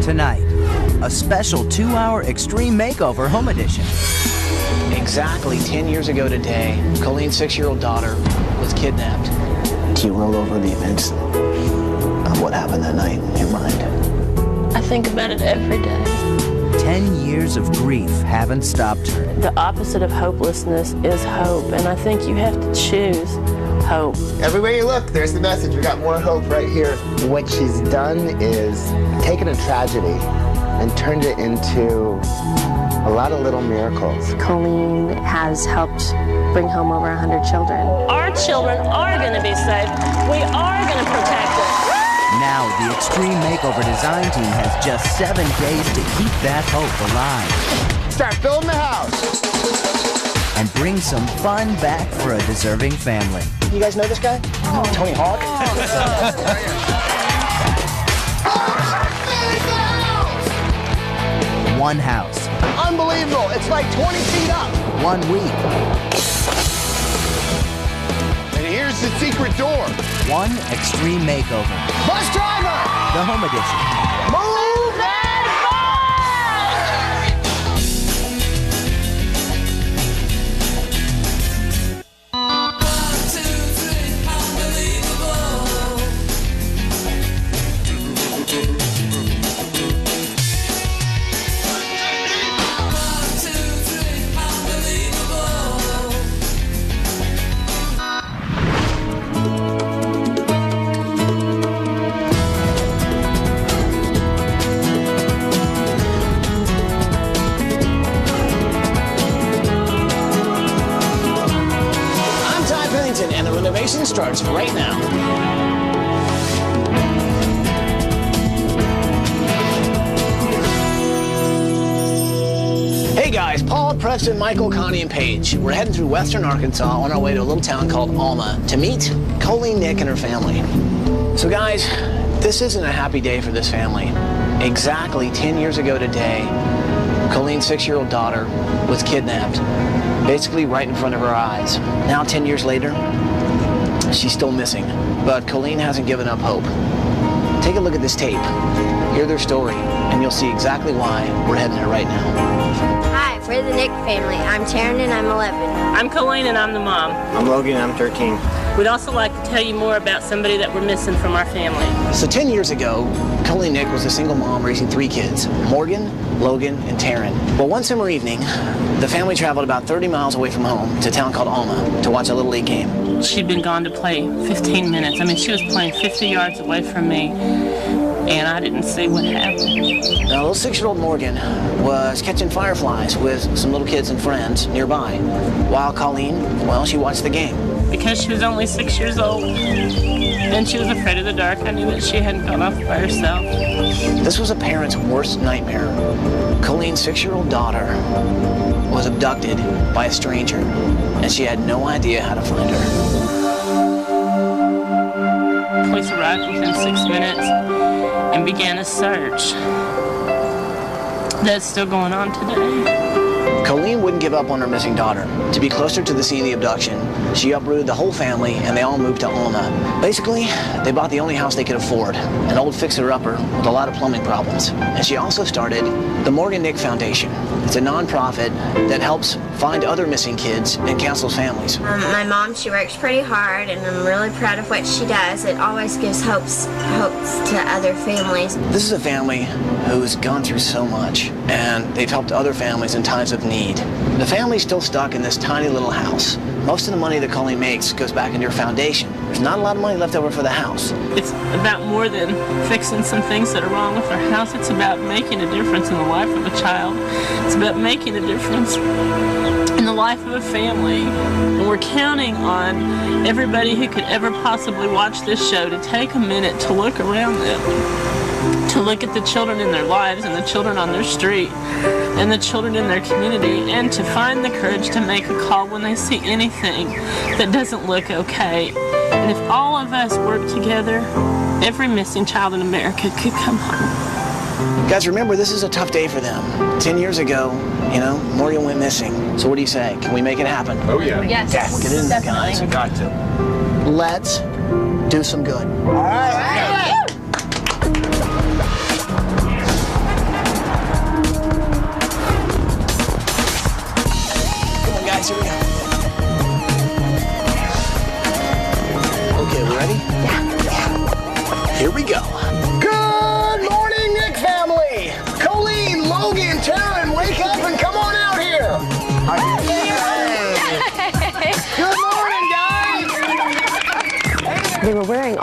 Tonight, a special 2-hour Extreme Makeover Home Edition. Exactly 10 years ago today, Colleen's 6-year-old daughter was kidnapped. Do you roll over the events of what happened that night in your mind? I think about it every day. 10 years of grief haven't stopped her. The opposite of hopelessness is hope, and I think you have to choose hope. Everywhere you look, there's the message. We got more hope right here. What she's done is taken a tragedy and turned it into a lot of little miracles. Colleen has helped bring home over 100 children. Our children are going to be safe. We are going to protect them. Now, the Extreme Makeover design team has just 7 days to keep that hope alive. Start building the house. And bring some fun back for a deserving family. You guys know this guy? Tony Hawk? One house. Unbelievable. It's like 20 feet up. 1 week. And here's the secret door. One Extreme Makeover. Bus driver! The Home Edition. Move and and the renovation starts right now. Hey guys, Paul, Preston, Michael, Connie, and Paige. We're heading through western Arkansas on our way to a little town called Alma to meet Colleen, Nick, and her family. So guys, this isn't a happy day for this family. Exactly 10 years ago today, Colleen's 6-year-old daughter was kidnapped, basically right in front of her eyes. Now 10 years later, she's still missing, but Colleen hasn't given up hope. Take a look at this tape, hear their story, and you'll see exactly why we're heading there right now. Hi, we're the Nick family. I'm Taryn and I'm 11. I'm Colleen and I'm the mom. I'm Logan, I'm 13. We'd also like to tell you more about somebody that we're missing from our family. So 10 years ago, Colleen Nick was a single mom raising 3 kids, Morgan, Logan, and Taryn. Well, one summer evening, the family traveled about 30 miles away from home to a town called Alma to watch a Little League game. She'd been gone to play 15 minutes. I mean, she was playing 50 yards away from me, and I didn't see what happened. Now, little 6-year-old Morgan was catching fireflies with some little kids and friends nearby, while Colleen, well, she watched the game. Because she was only 6 years old, and she was afraid of the dark, I knew that she hadn't gone off by herself. This was a parent's worst nightmare. Colleen's 6-year-old daughter was abducted by a stranger, and she had no idea how to find her. Police arrived within 6 minutes and began a search. That's still going on today. Colleen wouldn't give up on her missing daughter. To be closer to the scene of the abduction, she uprooted the whole family and they all moved to Alma. Basically, they bought the only house they could afford, an old fixer-upper with a lot of plumbing problems. And she also started the Morgan Nick Foundation. It's a nonprofit that helps find other missing kids and counsels families. My mom, she works pretty hard and I'm really proud of what she does. It always gives hopes to other families. This is a family who's gone through so much and they've helped other families in times of need. The family's still stuck in this tiny little house. Most of the money that Colleen makes goes back into her foundation. There's not a lot of money left over for the house. It's about more than fixing some things that are wrong with our house. It's about making a difference in the life of a child. It's about making a difference in the life of a family. And we're counting on everybody who could ever possibly watch this show to take a minute to look around them, to look at the children in their lives and the children on their street and the children in their community, and to find the courage to make a call when they see anything that doesn't look okay. And if all of us work together, every missing child in America could come home. Guys, remember, this is a tough day for them. 10 years ago, you know, Morgan went missing. So what do you say? Can we make it happen? Oh, yeah. Yes. We'll get in there, guys. You got to. Let's do some good. All right.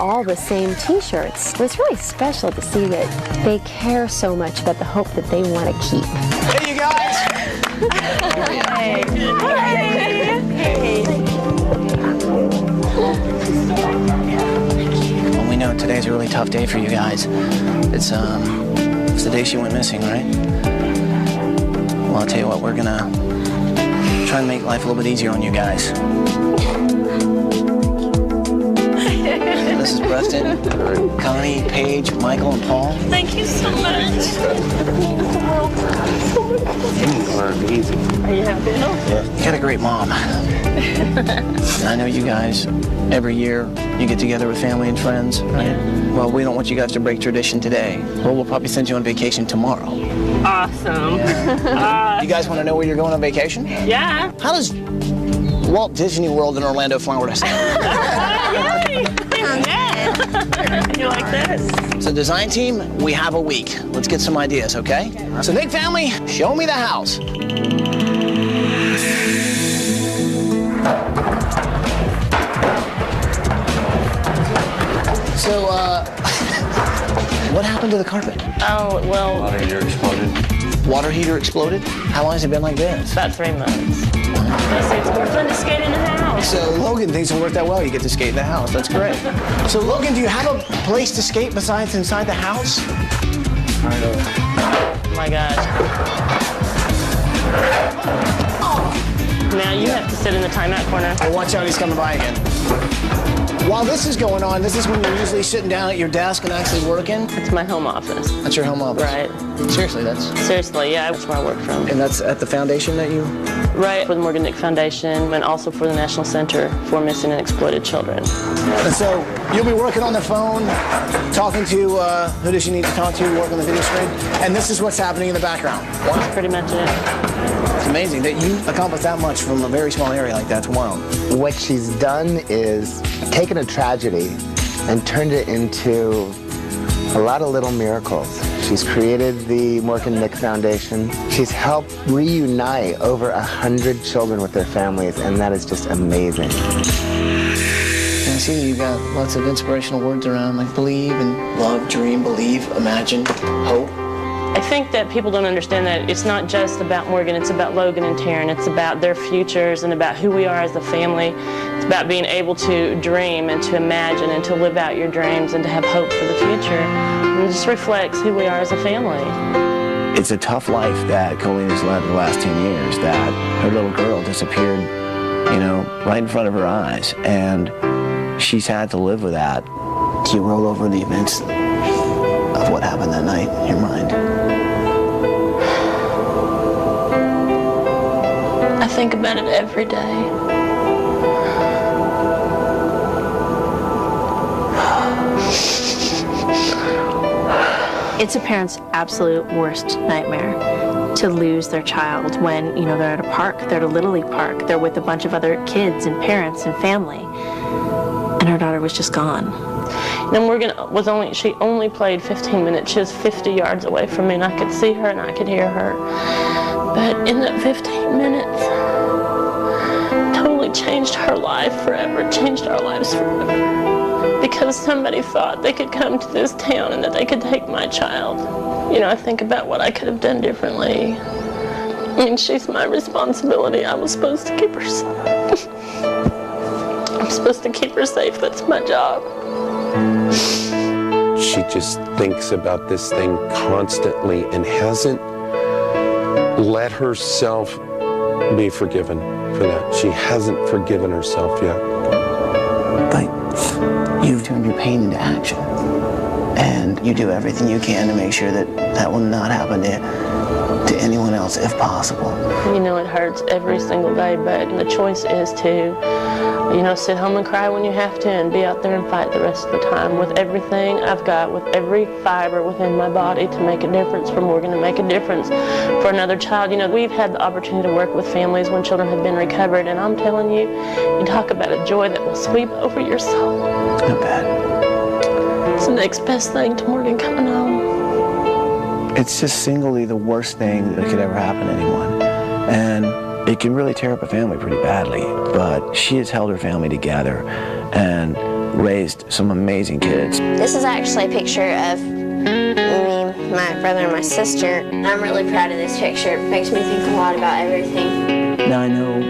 all the same t-shirts. It was really special to see that they care so much about the hope that they want to keep. Hey, you guys! Hey. Well, we know today's a really tough day for you guys. It's the day she went missing, right? Well, I'll tell you what, we're gonna try and make life a little bit easier on you guys. This is Preston, Connie, Paige, Michael, and Paul. Thank you so much. Are you happy? You got a great mom. I know you guys, every year, you get together with family and friends, right? Well, we don't want you guys to break tradition today. Well, we'll probably send you on vacation tomorrow. Awesome. You guys want to know where you're going on vacation? Yeah. How does Walt Disney World in Orlando, Florida sound? Yay! You like this? So design team, we have a week. Let's get some ideas, okay? So Nick family, show me the house. So, what happened to the carpet? Oh, well, Water heater exploded. Water heater exploded? How long has it been like this? about 3 months. It's more fun to skate in the house. So Logan thinks it worked out well. You get to skate in the house. That's great. So Logan, do you have a place to skate besides inside the house? Oh my gosh. Now you have to sit in the timeout corner. Oh, watch out, he's coming by again. While this is going on, this is when you're usually sitting down at your desk and actually working? It's my home office. That's your home office? Right. Seriously, Seriously, yeah, that's where I work from. And that's at the foundation that you? Right, for the Morgan Nick Foundation and also for the National Center for Missing and Exploited Children. And so you'll be working on the phone, talking to who does you need to talk to, work on the video screen, and this is what's happening in the background. That's pretty much it. It's amazing that you accomplished that much from a very small area like that. It's wild. What she's done is taken a tragedy and turned it into a lot of little miracles. She's created the Morgan Nick Foundation. She's helped reunite over 100 children with their families, and that is just amazing. And I see that you've got lots of inspirational words around, like believe and love, dream, believe, imagine, hope. I think that people don't understand that it's not just about Morgan, it's about Logan and Taryn. It's about their futures and about who we are as a family. It's about being able to dream and to imagine and to live out your dreams and to have hope for the future. And it just reflects who we are as a family. It's a tough life that Colleen has led the last 10 years, that her little girl disappeared, you know, right in front of her eyes. And she's had to live with that. Do you roll over the events of what happened that night in your mind? I think about it every day. It's a parent's absolute worst nightmare to lose their child when, you know, they're at a park, they're at a Little League park, they're with a bunch of other kids and parents and family, and her daughter was just gone. And Morgan she only played 15 minutes. She was 50 yards away from me, and I could see her and I could hear her. But in that 15 minutes, totally changed her life forever, changed our lives forever. Because somebody thought they could come to this town and that they could take my child. You know, I think about what I could have done differently. I mean, she's my responsibility. I was supposed to keep her safe. I'm supposed to keep her safe. That's my job. She just thinks about this thing constantly and hasn't let herself be forgiven for that. She hasn't forgiven herself yet. But you've turned your pain into action. And you do everything you can to make sure that that will not happen to anyone else if possible. You know, it hurts every single day, but the choice is to, you know, sit home and cry when you have to and be out there and fight the rest of the time with everything I've got, with every fiber within my body to make a difference for Morgan, to make a difference for another child. You know, we've had the opportunity to work with families when children have been recovered, and I'm telling you, you talk about a joy that will sweep over your soul. Not bad. It's the next best thing to Morgan coming home. It's just singly the worst thing that could ever happen to anyone. And it can really tear up a family pretty badly. But she has held her family together. And raised some amazing kids. This is actually a picture of me, my brother, and my sister. I'm really proud of this picture. It makes me think a lot about everything. Now I know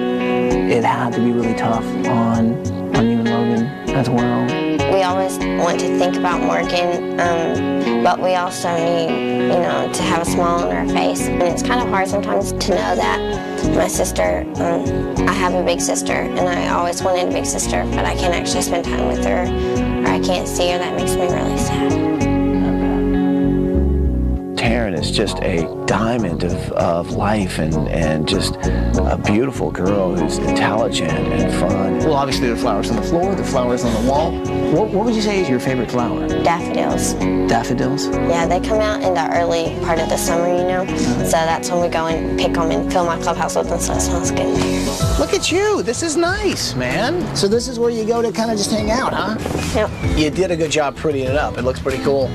it had to be really tough on you and Logan as well. We always want to think about Morgan, but we also need, to have a smile on our face. And it's kind of hard sometimes to know that my sister, I have a big sister, and I always wanted a big sister, but I can't actually spend time with her, or I can't see her. That makes me really sad. Taryn is just a diamond of life and just a beautiful girl who's intelligent and fun. Well, obviously there are flowers on the floor, there are flowers on the wall. What would you say is your favorite flower? Daffodils. Daffodils? Yeah, they come out in the early part of the summer, So that's when we go and pick them and fill my clubhouse with them, so it smells good in there. Look at you. This is nice, man. So this is where you go to kind of just hang out, huh? Yep. You did a good job prettying it up. It looks pretty cool.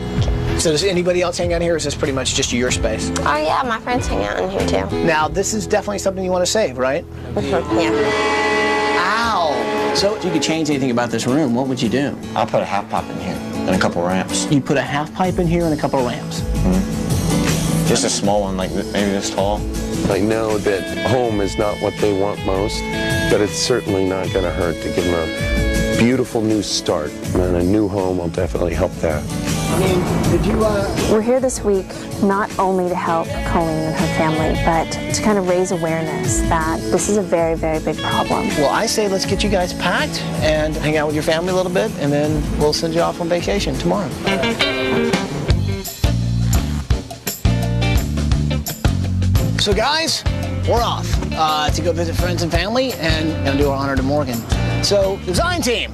So does anybody else hang out here, or is this pretty much just your space? Oh yeah, my friends hang out in here too. Now, this is definitely something you want to save, right? Yeah. Ow! So if you could change anything about this room, what would you do? I'll put a half pipe in here and a couple ramps. You put a half pipe in here and a couple of ramps? Mm-hmm. Just a small one, like maybe this tall. I know that home is not what they want most, but it's certainly not going to hurt to give them a beautiful new start. And a new home will definitely help that. I mean, did you, We're here this week not only to help Colleen and her family, but to kind of raise awareness that this is a very, very big problem. Well, I say let's get you guys packed and hang out with your family a little bit, and then we'll send you off on vacation tomorrow. So guys, we're off to go visit friends and family and do our honor to Morgan. So, design team,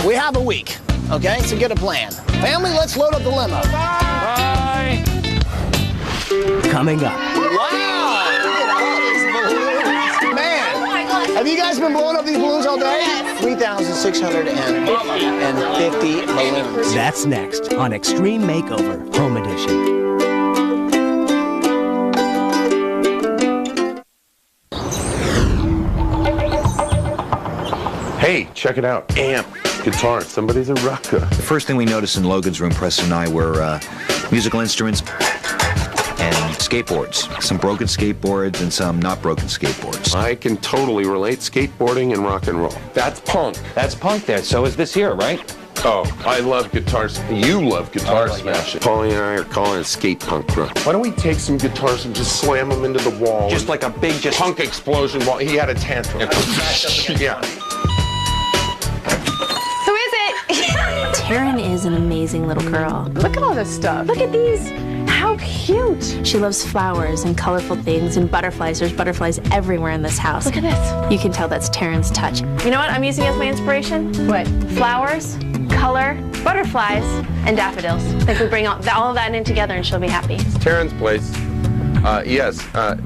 we have a week, okay? So get a plan. Family, let's load up the limo. Bye! Coming up. Wow! Man, oh my God. Have you guys been blowing up these balloons all day? Yes. 3,650 balloons. That's next on Extreme Makeover Home Edition. Hey, check it out. Amp, guitar, somebody's a rocker. The first thing we noticed in Logan's room, Preston and I, were musical instruments and skateboards. Some broken skateboards and some not broken skateboards. I can totally relate skateboarding and rock and roll. That's punk. That's punk there. So is this here, right? Oh, I love guitars. You love guitar smashing. Paulie and I are calling it skate punk rock. Why don't we take some guitars and just slam them into the wall? Just like a big punk explosion while he had a tantrum. Yeah. Taryn is an amazing little girl. Look at all this stuff. Look at these. How cute. She loves flowers and colorful things and butterflies. There's butterflies everywhere in this house. Look at this. You can tell that's Taryn's touch. You know what I'm using as my inspiration? What? Flowers, color, butterflies, and daffodils. I think we bring all of that in together and she'll be happy. Terrence's place. Yes.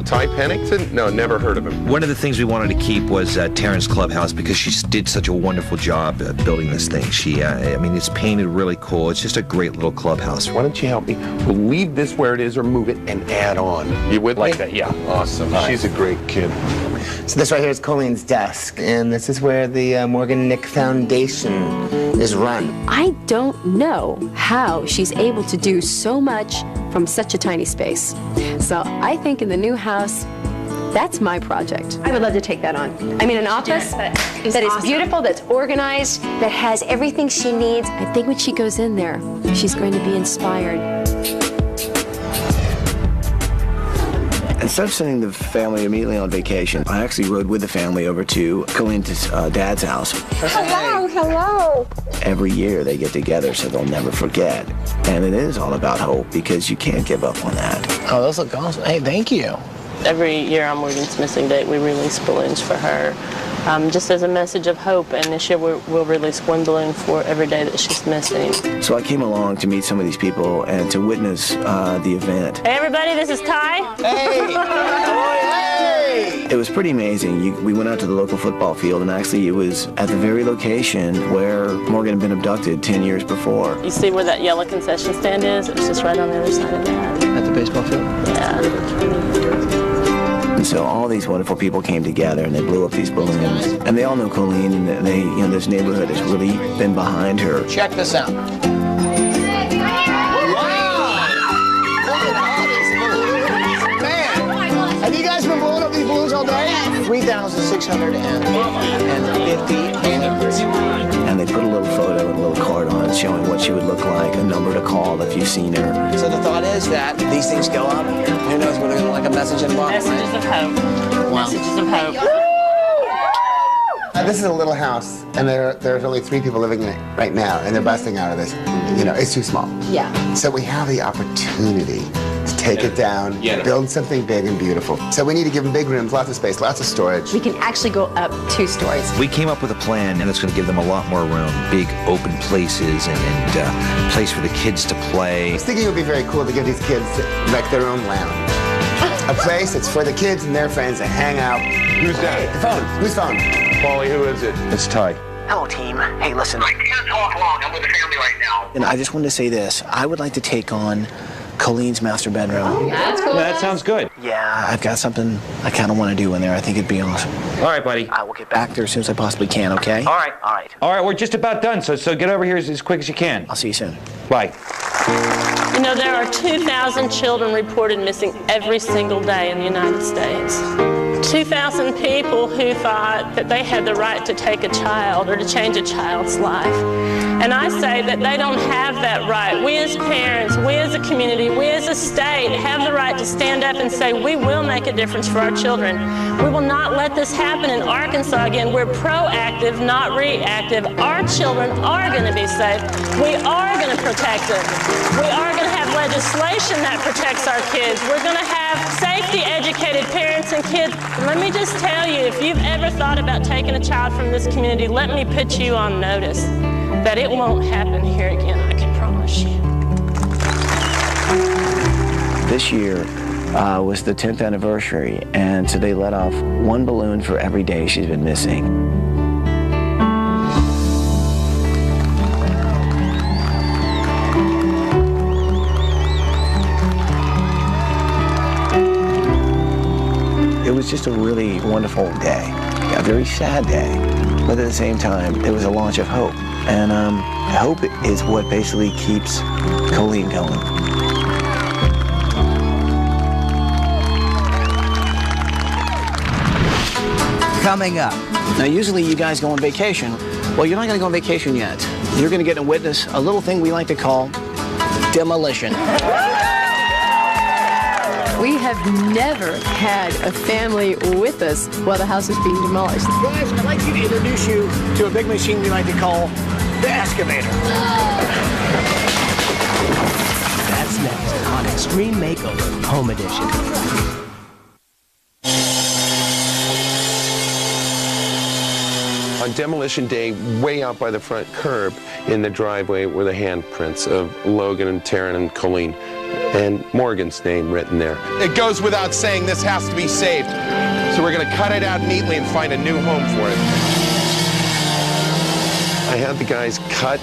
Ty Pennington? No, never heard of him. One of the things we wanted to keep was Taryn's clubhouse because she did such a wonderful job building this thing. She, I mean, it's painted really cool. It's just a great little clubhouse. Why don't you help me? We'll leave this where it is or move it and add on. You with me? That, yeah. Awesome. She's a great kid. So this right here is Colleen's desk, and this is where the Morgan Nick Foundation is run. I don't know how she's able to do so much from such a tiny space. So I think in the new house, that's my project. I would love to take that on. I mean, an office that is beautiful, that's organized, that has everything she needs. I think when she goes in there, she's going to be inspired. Instead of sending the family immediately on vacation, I actually rode with the family over to Colleen's dad's house. Hello. Every year they get together so they'll never forget. And it is all about hope because you can't give up on that. Oh, those look awesome. Hey, thank you. Every year on Morgan's missing date, we release balloons for her, just as a message of hope. And this year we'll release one balloon for every day that she's missing. So I came along to meet some of these people and to witness the event. Hey everybody, this is Ty. Hey! Hey! It was pretty amazing. We went out to the local football field, and actually it was at the very location where Morgan had been abducted 10 years before. You see where that yellow concession stand is? It's just right on the other side of that. At the baseball field? Yeah. And so all these wonderful people came together and they blew up these balloons. And they all know Colleen, and they, this neighborhood has really been behind her. Check this out. Wow! Look at all these balloons. Man, have you guys been blowing up these balloons all day? 3,650 anchors. And they put a little photo and a little card on it showing what she would look like, a number to call if you've seen her. So the thought is that these things go up. Who knows whether they're going to like a message in the bottom. Messages of hope. Wow. Messages of hope. This is a little house, and there's only 3 people living in it right now, and they're busting out of this. It's too small. Yeah. So we have the opportunity to take it down, build something big and beautiful. So we need to give them big rooms, lots of space, lots of storage. We can actually go up 2 stories. We came up with a plan, and it's going to give them a lot more room, big open places, and place for the kids to play. I was thinking it would be very cool to give these kids like their own lounge. A place that's for the kids and their friends to hang out. Who's that? The phone. Whose phone? Paulie, who is it? It's Ty. Hello, team. Hey, listen. I can't talk long. I'm with the family right now. And I just wanted to say this. I would like to take on Colleen's master bedroom. That's cool. That sounds good. Yeah, I've got something I kind of want to do in there. I think it'd be awesome. All right, buddy. I will get back there as soon as I possibly can, okay? All right. All right, we're just about done, so get over here as quick as you can. I'll see you soon. Bye. There are 2,000 children reported missing every single day in the United States. 2,000 people who thought that they had the right to take a child or to change a child's life. And I say that they don't have that right. We as parents, we as a community, we as a state have the right to stand up and say we will make a difference for our children. We will not let this happen in Arkansas again. We're proactive, not reactive. Our children are going to be safe. We are going to protect them. We are going to have legislation that protects our kids. We're going to have safety educated parents and kids. Let me just tell you, if you've ever thought about taking a child from this community, let me put you on notice that it won't happen here again, I can promise you. This year was the 10th anniversary, and so they let off 1 balloon for every day she's been missing. It was just a really wonderful day, a very sad day, but at the same time, it was a launch of hope. And hope is what basically keeps Colleen going. Coming up. Now, usually you guys go on vacation. Well, you're not going to go on vacation yet. You're going to get to witness a little thing we like to call demolition. We have never had a family with us while the house is being demolished. Guys, I'd like to introduce you to a big machine we like to call the excavator. That's next on Extreme Makeover Home Edition. On demolition day, way out by the front curb in the driveway were the handprints of Logan and Taryn and Colleen, and Morgan's name written there. It goes without saying this has to be saved. So we're going to cut it out neatly and find a new home for it. I had the guys cut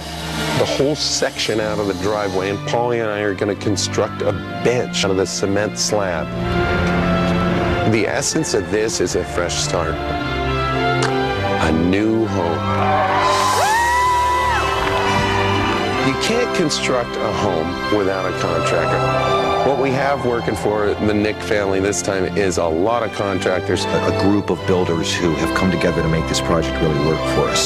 the whole section out of the driveway, and Paulie and I are going to construct a bench out of the cement slab. The essence of this is a fresh start. A new home. You can't construct a home without a contractor. What we have working for the Nick family this time is a lot of contractors. A group of builders who have come together to make this project really work for us.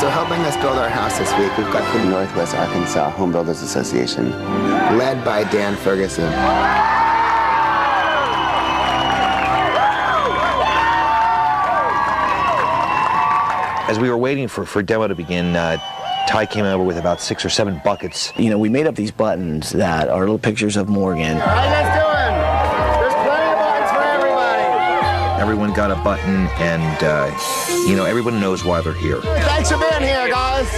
So helping us build our house this week, we've got the Northwest Arkansas Home Builders Association, led by Dan Ferguson. As we were waiting for demo to begin, Ty came over with about 6 or 7 buckets. We made up these buttons that are little pictures of Morgan. All right, let's do it. There's plenty of buttons for everybody. Everyone got a button, and, everyone knows why they're here. Thanks for being here, guys.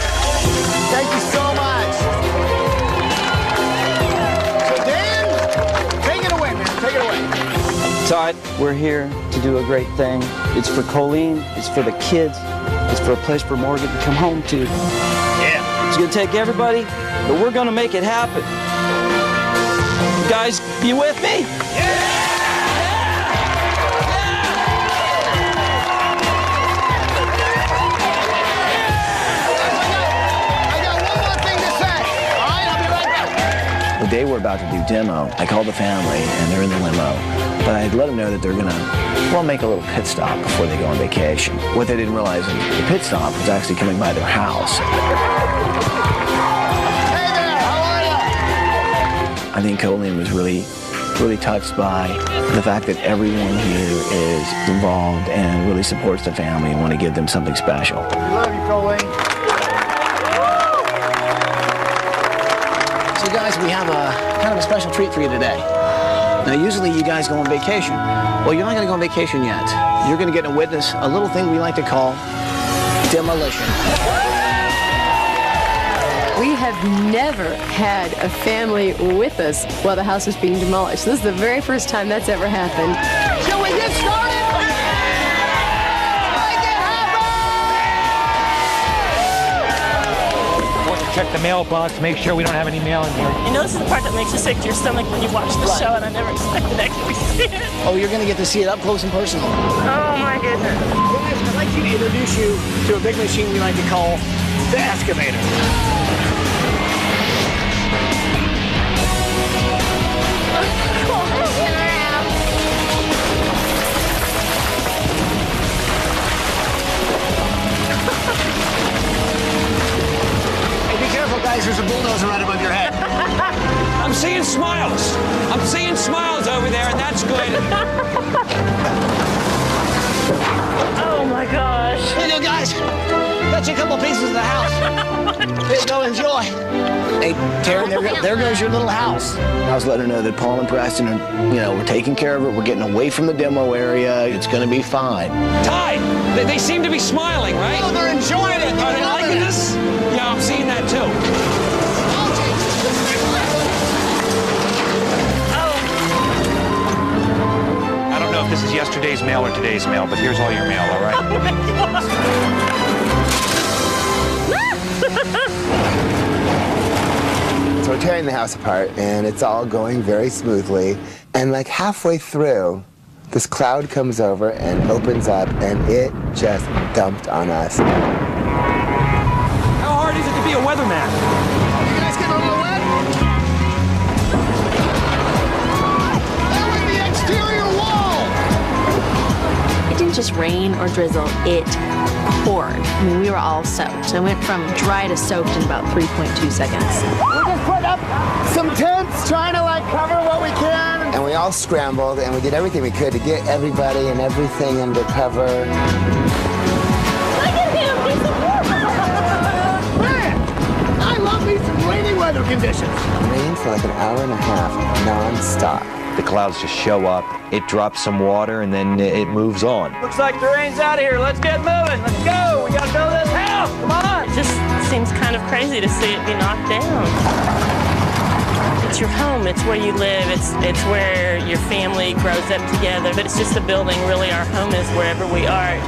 Thank you so much. So, Dan, take it away, man. Take it away. Todd, we're here to do a great thing. It's for Colleen. It's for the kids. It's for a place for Morgan to come home to. Yeah. It's going to take everybody, but we're going to make it happen. Guys, you with me? The day we're about to do demo, I called the family, and they're in the limo. But I'd let them know that they're gonna, well, make a little pit stop before they go on vacation. What they didn't realize is the pit stop was actually coming by their house. Hey there, how are you? I think Colleen was really touched by the fact that everyone here is involved and really supports the family and want to give them something special. We love you, Colleen. So guys, we have a kind of a special treat for you today. Now usually you guys go on vacation. Well, you're not going to go on vacation yet. You're going to get to witness a little thing we like to call demolition. We have never had a family with us while the house was being demolished. This is the very first time that's ever happened. Shall we get started? Check the mailbox, make sure we don't have any mail in here. You know, this is the part that makes you sick to your stomach when you watch the show, and I never expected to actually see it. Oh, you're going to get to see it up close and personal. Oh, my goodness. Guys, I'd like you to introduce you to a big machine we like to call the excavator. Guys, there's a bulldozer right above your head. I'm seeing smiles. I'm seeing smiles over there, and that's good. Oh my gosh. Here you go, guys. Got you a couple pieces of the house. Here you go, enjoy. Hey, Taryn, there goes your little house. I was letting her know that Paul and Preston are, we're taking care of it. We're getting away from the demo area. It's going to be fine. Ty, they seem to be smiling, right? Oh, they're enjoying it. Are they liking this? Yeah, I'm seeing that too. I don't know if this is yesterday's mail or today's mail, but here's all your mail, all right? Oh my gosh. So we're tearing the house apart, and it's all going very smoothly. And like halfway through, this cloud comes over and opens up, and it just dumped on us. How hard is it to be a weatherman? You guys getting a little wet? That was the exterior wall! It didn't just rain or drizzle, it poured. I mean, we were all soaked. So it went from dry to soaked in about 3.2 seconds. We're just putting up some tents, trying to cover what we can. And we all scrambled, and we did everything we could to get everybody and everything under cover. Look at him, he's a man, I love these rainy weather conditions. Rained for like an hour and a half, non-stop. The clouds just show up, it drops some water, and then it moves on. Looks like the rain's out of here. Let's get moving. Let's go. We gotta build this house. Come on. It just seems kind of crazy to see it be knocked down. It's your home, it's where you live, it's where your family grows up together, but it's just a building. Really, our home is wherever we are.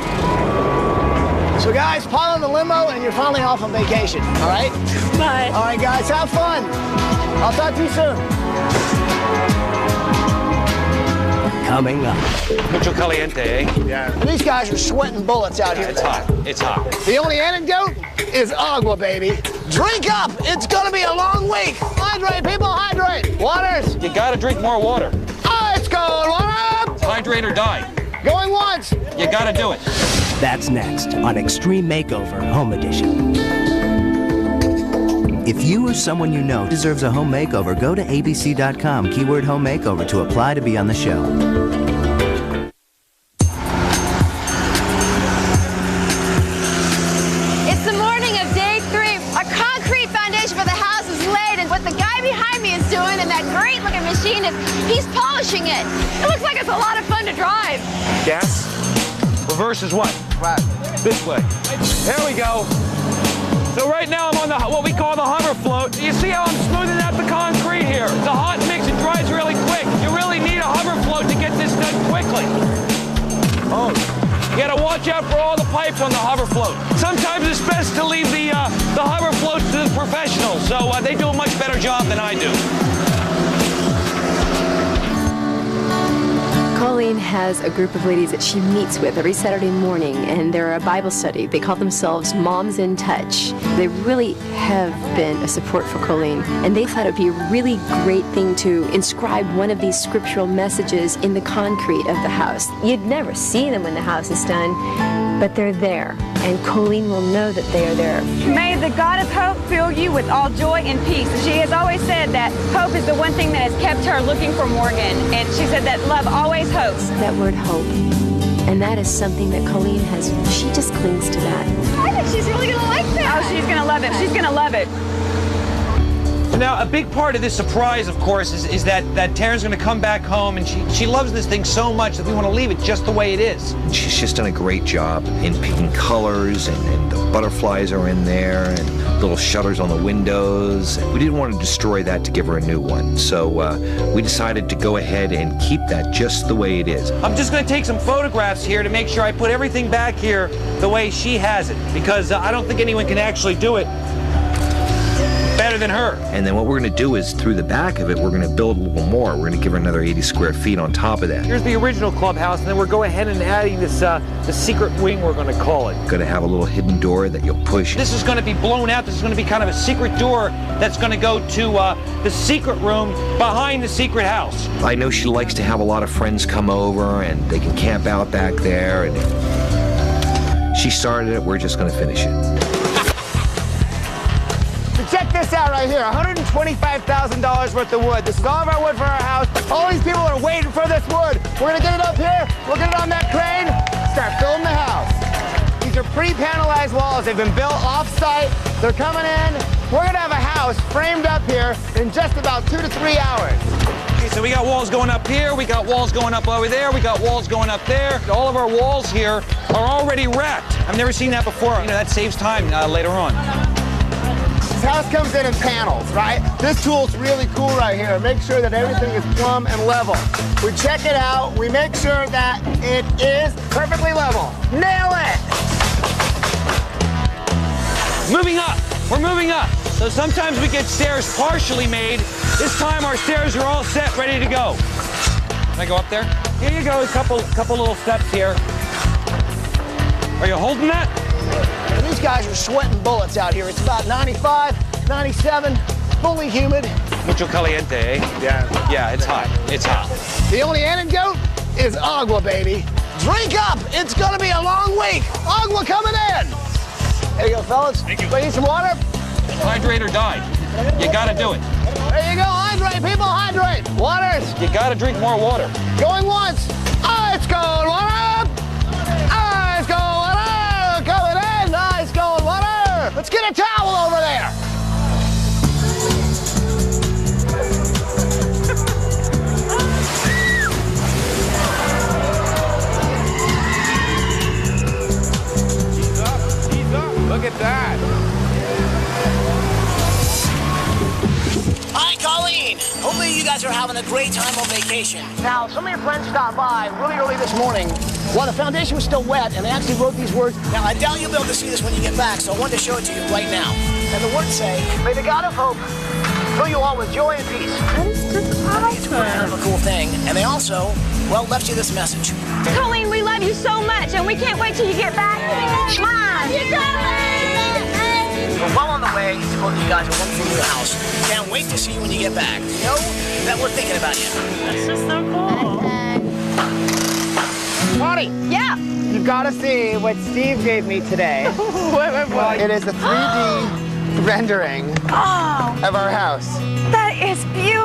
So guys, pile in the limo, and you're finally off on vacation, all right? Bye. All right, guys, have fun. I'll talk to you soon. Coming up. Mucho caliente, eh? Yeah. These guys are sweating bullets out here. It's hot. It's hot. The only antidote is agua, baby. Drink up. It's going to be a long week. Hydrate, people, hydrate. Waters. You gotta drink more water. Oh, it's cold. Water. Hydrate or die. Going once. You gotta do it. That's next on Extreme Makeover Home Edition. If you or someone you know deserves a home makeover, go to abc.com, keyword home makeover to apply to be on the show. It's the morning of day 3. A concrete foundation for the house is laid, and what the guy behind me is doing in that great looking machine is he's polishing it. It looks like it's a lot of fun to drive. Gas. Reverse is what? Right. This way. There we go. So right now I'm on what we call the hover float. You see how I'm smoothing out the concrete here? It's a hot mix, it dries really quick. You really need a hover float to get this done quickly. Oh, you gotta watch out for all the pipes on the hover float. Sometimes it's best to leave the hover floats to the professionals, so they do a much better job than I do. has a group of ladies that she meets with every Saturday morning, and they're a Bible study. They call themselves Moms in Touch. They really have been a support for Colleen, and they thought it would be a really great thing to inscribe one of these scriptural messages in the concrete of the house. You'd never see them when the house is done, but they're there, and Colleen will know that they are there. May the God of hope fill you with all joy and peace. She has always said that hope is the one thing that has kept her looking for Morgan, and she said that love always hopes. That word hope, and that is something that Colleen has, she just clings to that. I think she's really gonna like that. Oh, she's gonna love it. She's gonna love it. So now a big part of this surprise, of course, is that Taryn's going to come back home, and she loves this thing so much that we want to leave it just the way it is. She's just done a great job in picking colors, and the butterflies are in there, and little shutters on the windows. We didn't want to destroy that to give her a new one, so we decided to go ahead and keep that just the way it is. I'm just going to take some photographs here to make sure I put everything back here the way she has it, because I don't think anyone can actually do it better than her. And then what we're going to do is, through the back of it, we're going to build a little more. We're going to give her another 80 square feet on top of that. Here's the original clubhouse, and then we're going ahead and adding this the secret wing, we're going to call it. Going to have a little hidden door that you'll push. This is going to be blown out. This is going to be kind of a secret door that's going to go to the secret room behind the secret house. I know she likes to have a lot of friends come over, and they can camp out back there. And she started it. We're just going to finish it. Check this out right here, $125,000 worth of wood. This is all of our wood for our house. All these people are waiting for this wood. We're gonna get it up here, we'll get it on that crane, start building the house. These are pre-panelized walls. They've been built off-site. They're coming in. We're gonna have a house framed up here in just about 2 to 3 hours. Okay, so we got walls going up here, we got walls going up over there, we got walls going up there. All of our walls here are already wrapped. I've never seen that before. You know, that saves time later on. This house comes in panels, right? This tool's really cool right here. Make sure that everything is plumb and level. We check it out. We make sure that it is perfectly level. Nail it! Moving up. We're moving up. So sometimes we get stairs partially made. This time our stairs are all set, ready to go. Can I go up there? Here you go. A couple little steps here. Are you holding that? These guys are sweating bullets out here. It's about 95, 97, fully humid. Mucho caliente, eh? Yeah. Yeah, it's hot. It's hot. The only antidote is agua, baby. Drink up. It's gonna be a long week. Agua coming in. There you go, fellas. Thank you. Need some water? Hydrate or die. You gotta do it. There you go. Hydrate, people. Hydrate. Waters. You gotta drink more water. Going once. Ice cold water. Ice cold water. Coming in. Ice cold water. Let's get a towel over there. Look at that. Hi, Colleen. Hopefully you guys are having a great time on vacation. Now, some of your friends stopped by really early this morning while the foundation was still wet, and they actually wrote these words. Now, I doubt you'll be able to see this when you get back, so I wanted to show it to you right now. And the words say, "May the God of hope fill you all with joy and peace." That is just awesome. It's kind of a cool thing. And they also, well, left you this message. Colleen, we love you so much, and we can't wait till you get back. Mom, you But while on the way, to both of you guys a wonderful new house. Can't wait to see you when you get back. Know that we're thinking about you. That's just so cool. Connie. Yeah. You've got to see what Steve gave me today. What? It is a 3D rendering of our house. That is beautiful.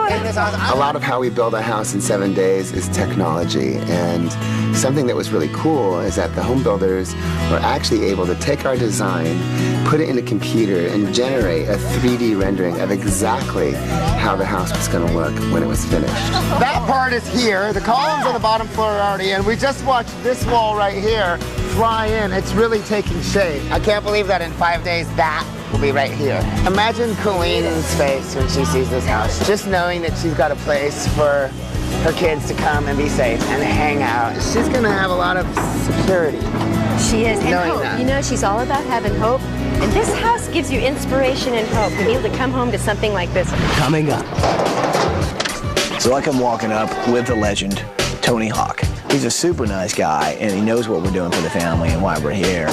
A lot of how we build a house in 7 days is technology, and something that was really cool is that the home builders were actually able to take our design, put it in a computer, and generate a 3D rendering of exactly how the house was going to look when it was finished. That part is here. The columns on the bottom floor are already in. We just watched this wall right here dry in. It's really taking shape. I can't believe that in 5 days that will be right here. Imagine Colleen's face when she sees this house. Just knowing that she's got a place for her kids to come and be safe and hang out. She's gonna have a lot of security. She is, and Knowing hope. that. You know, she's all about having hope. And this house gives you inspiration and hope to be able to come home to something like this. Coming up. So I come walking up with the legend Tony Hawk. He's a super nice guy, and he knows what we're doing for the family and why we're here.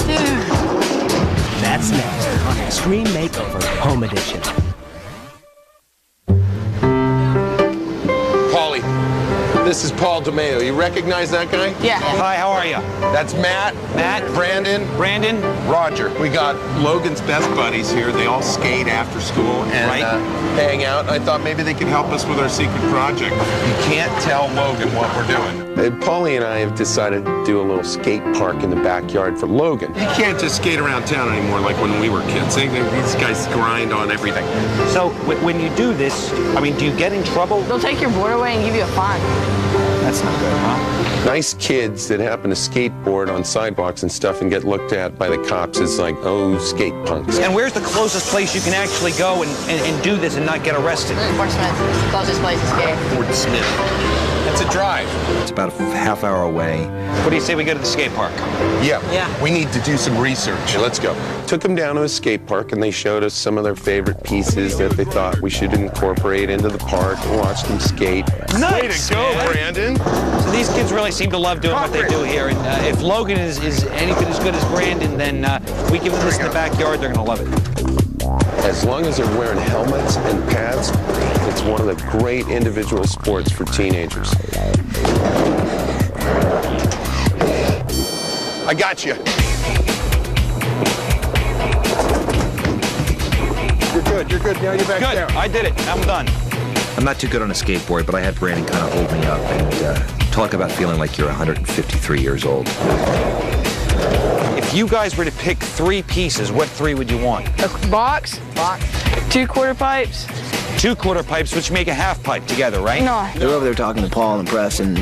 That's next on Extreme Makeover Home Edition. Paulie, this is Paul DeMeo. You recognize that guy? Yeah. Hi, how are you? That's Matt. Matt. Brandon. Brandon. Roger. We got Logan's best buddies here. They all skate after school and hang out. I thought maybe they could help us with our secret project. You can't tell Logan what we're doing. Paulie and I have decided to do a little skate park in the backyard for Logan. He can't just skate around town anymore like when we were kids. These guys grind on everything. So when you do this, I mean, do you get in trouble? They'll take your board away and give you a fine. That's not good, huh? Nice kids that happen to skateboard on sidewalks and stuff and get looked at by the cops as like, oh, skate punks. And where's the closest place you can actually go and do this and not get arrested? Fort Smith. It's the closest place to skate. Fort Smith. That's a drive. It's about a half hour away. What do you say we go to the skate park? Yeah. We need to do some research. Let's go. Took them down to a skate park and they showed us some of their favorite pieces that they thought we should incorporate into the park and watch them skate. Nice, way to go, man. Brandon. So these kids really seem to love doing what they do here. And if Logan is anything as good as Brandon, then we give them this in the backyard, they're going to love it. As long as they're wearing helmets and pads, it's one of the great individual sports for teenagers. I got you. You're good. Now you're back down. I did it. I'm done. I'm not too good on a skateboard, but I had Brandon kind of hold me up and talk about feeling like you're 153 years old. If you guys were to pick 3 pieces, what 3 would you want? A box. 2 quarter pipes. 2 quarter pipes, which make a half pipe together, right? No. They're over there talking to Paul and Preston,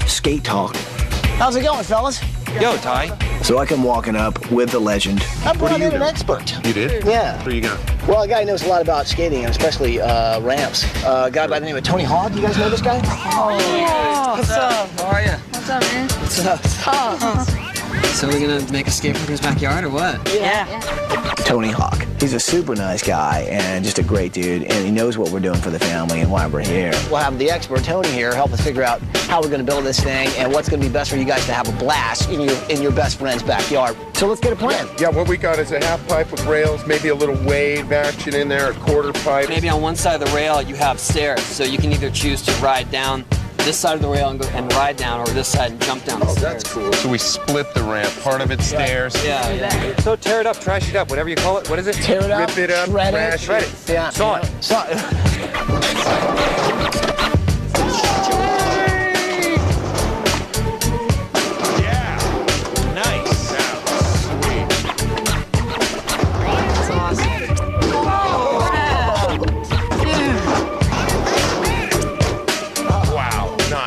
skate talk. How's it going, fellas? Yo, Ty. So I come walking up with the legend. I brought in an expert. You did? Yeah. Who you got? Well, a guy who knows a lot about skating, and especially ramps. A guy by the name of Tony Hawk. You guys know this guy? Oh, yeah. What's up? How are you? What's up, man? What's up? So we're gonna make a skate park in his backyard or what? Yeah. Tony Hawk. He's a super nice guy and just a great dude, and he knows what we're doing for the family and why we're here. We'll have the expert Tony here help us figure out how we're going to build this thing and what's going to be best for you guys to have a blast in your best friend's backyard. So let's get a plan. Yeah, what we got is a half pipe with rails, maybe a little wave action in there, a quarter pipe. Maybe on one side of the rail you have stairs, so you can either choose to ride down this side of the rail and ride down, or this side and jump down the stairs. That's cool. So we split the ramp. Part of it's stairs. Yeah. So tear it up, trash it up, whatever you call it. What is it? Tear it up, rip it up, shred it. Yeah. Saw it.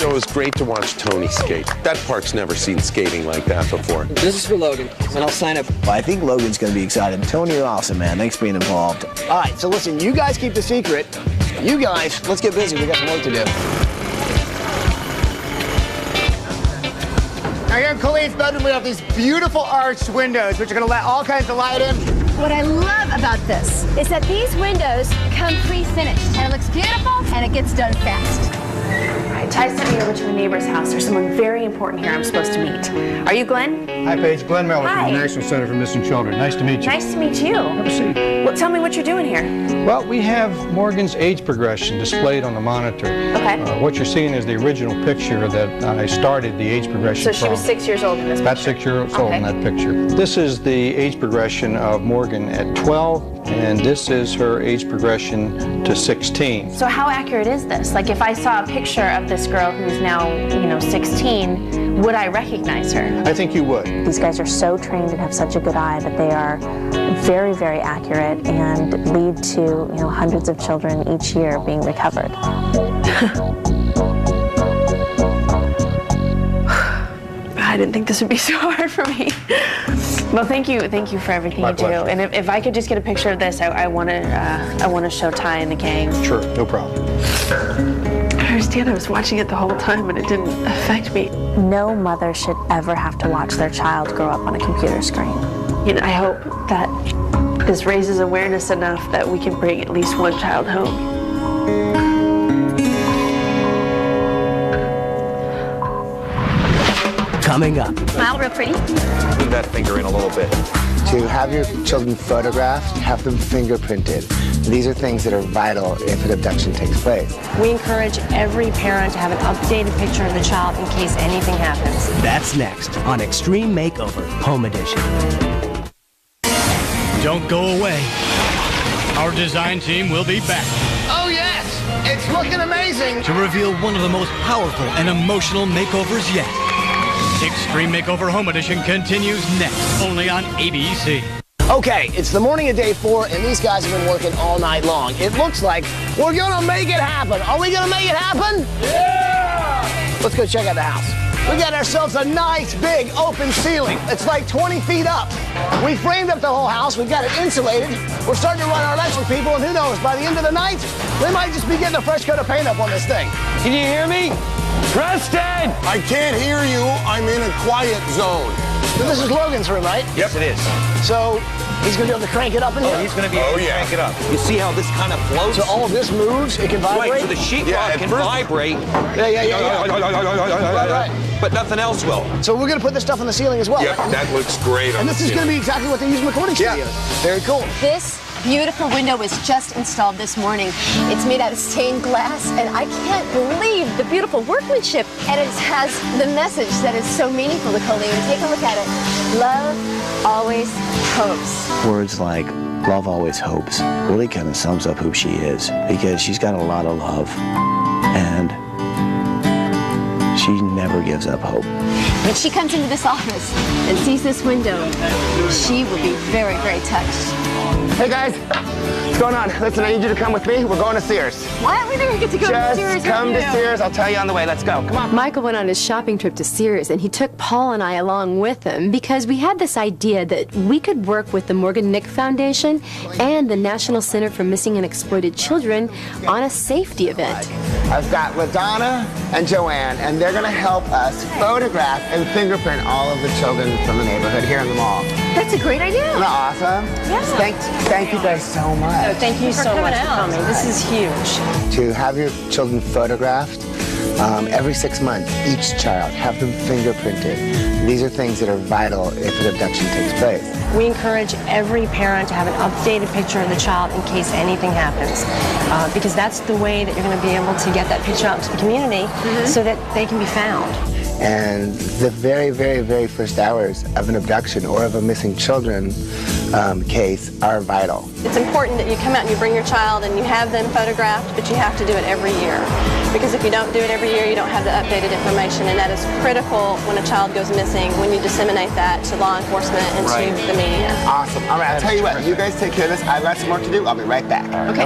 It was great to watch Tony skate. That park's never seen skating like that before. This is for Logan, and I'll sign up. Well, I think Logan's going to be excited. Tony, you're awesome, man. Thanks for being involved. All right, so listen, you guys keep the secret. You guys, let's get busy. We got some work to do. Now here in Colleen's bedroom, we have these beautiful arched windows, which are going to let all kinds of light in. What I love about this is that these windows come pre-finished, and it looks beautiful, and it gets done fast. Ty sent me over to a neighbor's house. There's someone very important here I'm supposed to meet. Are you Glenn? Hi, Paige. Glenn Miller Hi. from the National Center for Missing Children. Nice to meet you. Nice to meet you. Have a seat. Well, tell me what you're doing here. Well, we have Morgan's age progression displayed on the monitor. Okay. What you're seeing is the original picture that I started the age progression So from. she was 6 years old in this About picture. 6 years old in that picture. This is the age progression of Morgan at 12, and this is her age progression to 16. So how accurate is this? Like if I saw a picture of this girl who's now, 16, would I recognize her? I think you would. These guys are so trained and have such a good eye that they are very, very accurate and lead to, hundreds of children each year being recovered. I didn't think this would be so hard for me. Well, thank you for everything you do. And if I could just get a picture of this, I want to show Ty and the gang. Sure, no problem. I understand I was watching it the whole time and it didn't affect me. No mother should ever have to watch their child grow up on a computer screen. I hope that this raises awareness enough that we can bring at least one child home. Coming up. Smile real pretty. Move that finger in a little bit. To have your children photographed, have them fingerprinted. These are things that are vital if an abduction takes place. We encourage every parent to have an updated picture of the child in case anything happens. That's next on Extreme Makeover Home Edition. Don't go away. Our design team will be back Oh, yes! It's looking amazing! to reveal one of the most powerful and emotional makeovers yet. Extreme Makeover Home Edition continues next, only on ABC. Okay, it's the morning of day 4, and these guys have been working all night long. It looks like we're gonna make it happen. Are we gonna make it happen? Yeah! Let's go check out the house. We got ourselves a nice, big, open ceiling. It's like 20 feet up. We framed up the whole house. We've got it insulated. We're starting to run our electric people, and who knows, by the end of the night, we might just be getting a fresh coat of paint up on this thing. Can you hear me? Preston! I can't hear you. I'm in a quiet zone. So this is Logan's room, right? Yes, it is. So he's gonna be able to crank it up in here? Oh, he's going to be able to crank it up. You see how this kind of floats? So all of this moves, it can vibrate? Right, so the sheetrock can vibrate. Right. But nothing else will. So we're gonna put this stuff on the ceiling as well. Yep, right? that looks great on And the this is gonna ceiling. be exactly what they use in recording studios. Very cool. This beautiful window was just installed this morning. It's made out of stained glass, and I can't believe the beautiful workmanship. And it has the message that is so meaningful to Colleen. Take a look at it. Love always hopes. Words like love always hopes really kind of sums up who she is, because she's got a lot of love and she never gives up hope. When she comes into this office and sees this window, she will be very, very touched. Hey guys, what's going on? Listen, I need you to come with me. We're going to Sears. Why don't we never get to go to Sears? Just come to Sears. I'll tell you on the way. Let's go. Come on. Michael went on his shopping trip to Sears, and he took Paul and I along with him because we had this idea that we could work with the Morgan Nick Foundation and the National Center for Missing and Exploited Children on a safety event. I've got LaDonna and Joanne, and they're going to help us photograph and fingerprint all of the children from the neighborhood here in the mall. That's a great idea. Isn't that awesome? Yeah. Thank you guys so much. Thank you so much for coming. This is huge. To have your children photographed every 6 months, each child, have them fingerprinted. These are things that are vital if an abduction takes place. We encourage every parent to have an updated picture of the child in case anything happens, because that's the way that you're going to be able to get that picture out to the community so that they can be found. And the very, very, very first hours of an abduction or of a missing children case are vital. It's important that you come out and you bring your child and you have them photographed, but you have to do it every year. Because if you don't do it every year, you don't have the updated information, and that is critical when a child goes missing, when you disseminate that to law enforcement and to the media. Awesome. All right, I'll tell you what, you guys take care of this. I've got some work to do. I'll be right back. Okay.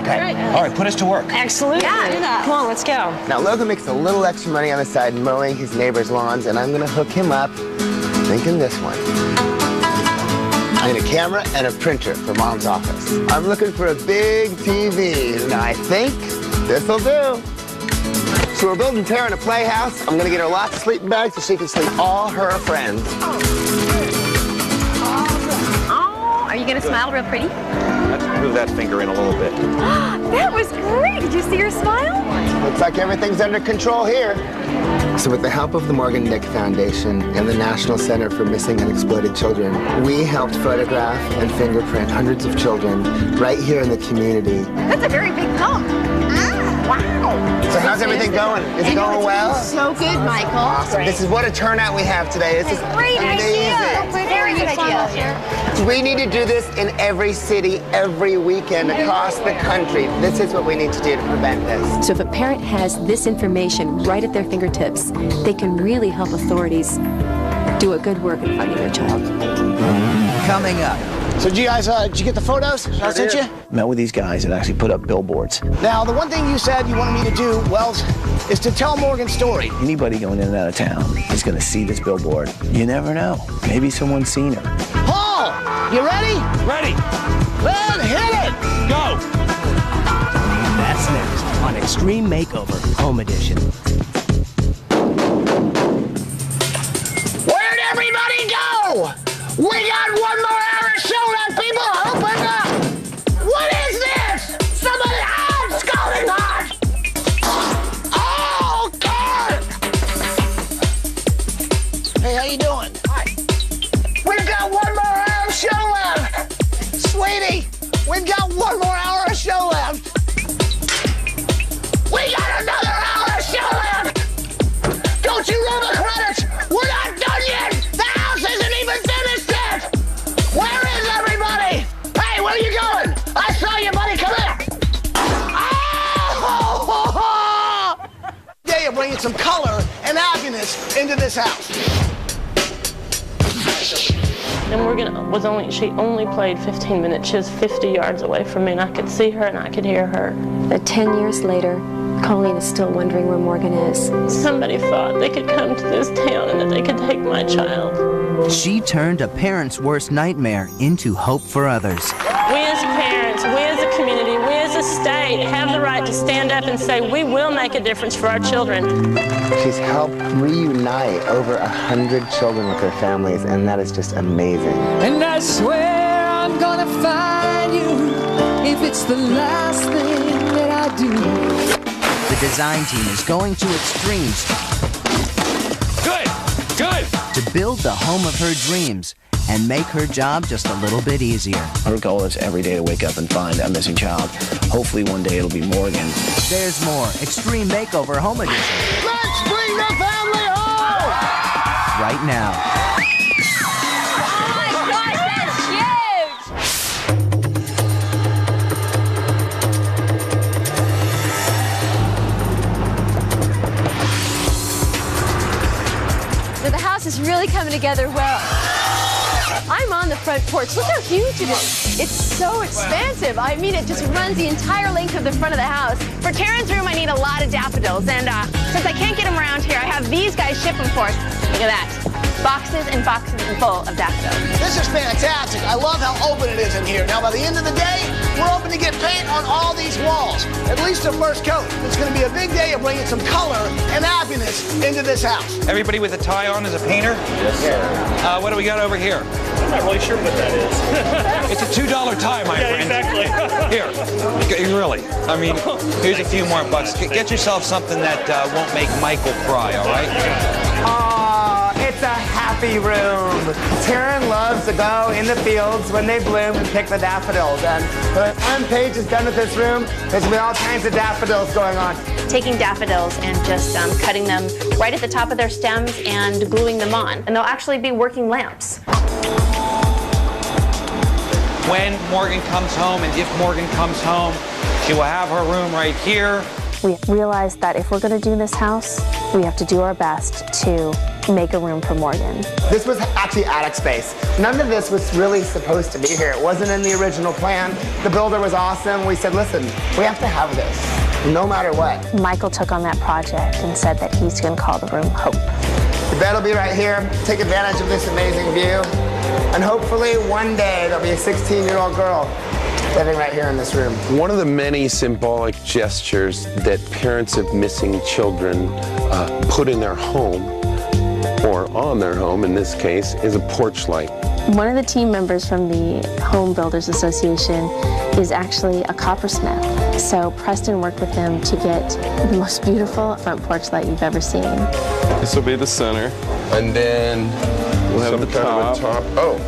All right, put us to work. Absolutely. Yeah. Come on, let's go. Now, Logan makes a little extra money on the side mowing his neighbor's lawns, and I'm going to hook him up thinking this one. I need a camera and a printer for Mom's office. I'm looking for a big TV, and I think this'll do. So we're building Tara a playhouse. I'm going to get her lots of sleeping bags so she can sleep all her friends. Oh, are you going to smile real pretty? Let's move that finger in a little bit. That was great. Did you see her smile? Looks like everything's under control here. So with the help of the Morgan Nick Foundation and the National Center for Missing and Exploited Children, we helped photograph and fingerprint hundreds of children right here in the community. That's a very big pump. Wow. So how's everything going? Is it going well? So good, Michael. Awesome. This is what a turnout we have today. This is Great amazing. idea. Very good idea. We need to do this in every city, every weekend, across the country. This is what we need to do to prevent this. So if a parent has this information right at their fingertips, they can really help authorities do a good work in finding their child. Coming up. So did you get the photos I sent you? Met with these guys that actually put up billboards. Now, the one thing you said you wanted me to do, Wells, is to tell Morgan's story. Anybody going in and out of town is going to see this billboard. You never know. Maybe someone's seen her. Paul, you ready? Ready. Then hit it. Go. That's next on Extreme Makeover Home Edition. Where'd everybody go? We got one more hour of showdown, people. Open up. What is this? Somebody, I'm scalding hot. Oh, God. Hey, how you some color and happiness into this house. And she only played 15 minutes. She was 50 yards away from me, and I could see her and I could hear her. But 10 years later, Colleen is still wondering where Morgan is. Somebody thought they could come to this town and that they could take my child. She turned a parent's worst nightmare into hope for others. We as parents, we as a community, we as a state have the right to stand up and say we will make a difference for our children. She's helped reunite over 100 children with their families, and that is just amazing. And I swear I'm gonna find you if it's the last thing that I do. The design team is going to extremes to build the home of her dreams and make her job just a little bit easier. Her goal is every day to wake up and find a missing child. Hopefully one day it'll be Morgan. There's more Extreme Makeover Home Edition. Let's bring the family home! Right now. So the house is really coming together well. I'm on the front porch. Look how huge it is. It's so expansive. I mean, it just runs the entire length of the front of the house. For Taryn's room, I need a lot of daffodils, and since I can't get them around here, I have these guys ship them for us. Look at that. Boxes and boxes full of daffodils. This is fantastic. I love how open it is in here. Now, by the end of the day, we're hoping to get paint on all these walls, at least the first coat. It's going to be a big day of bringing some color and happiness into this house. Everybody with a tie on is a painter? Yes, sir. What do we got over here? I'm not really sure what that is. It's a $2 tie, my friend. Exactly. Here, really. I mean, here's a few more bucks. Get yourself something that won't make Michael cry, all right? It's a happy room. Taryn loves to go in the fields when they bloom and pick the daffodils. And when one page is done with this room, there's gonna be all kinds of daffodils going on. Taking daffodils and just cutting them right at the top of their stems and gluing them on. And they'll actually be working lamps. When Morgan comes home, and if Morgan comes home, she will have her room right here. We realized that if we're going to do this house, we have to do our best to make a room for Morgan. This was actually attic space. None of this was really supposed to be here. It wasn't in the original plan. The builder was awesome. We said, listen, we have to have this, no matter what. Michael took on that project and said that he's going to call the room Hope. The bed will be right here. Take advantage of this amazing view. And hopefully one day there'll be a 16-year-old girl living right here in this room. One of the many symbolic gestures that parents of missing children put in their home, or on their home in this case, is a porch light. One of the team members from the Home Builders Association is actually a coppersmith. So Preston worked with him to get the most beautiful front porch light you've ever seen. This will be the center. And then we'll have the top. Oh,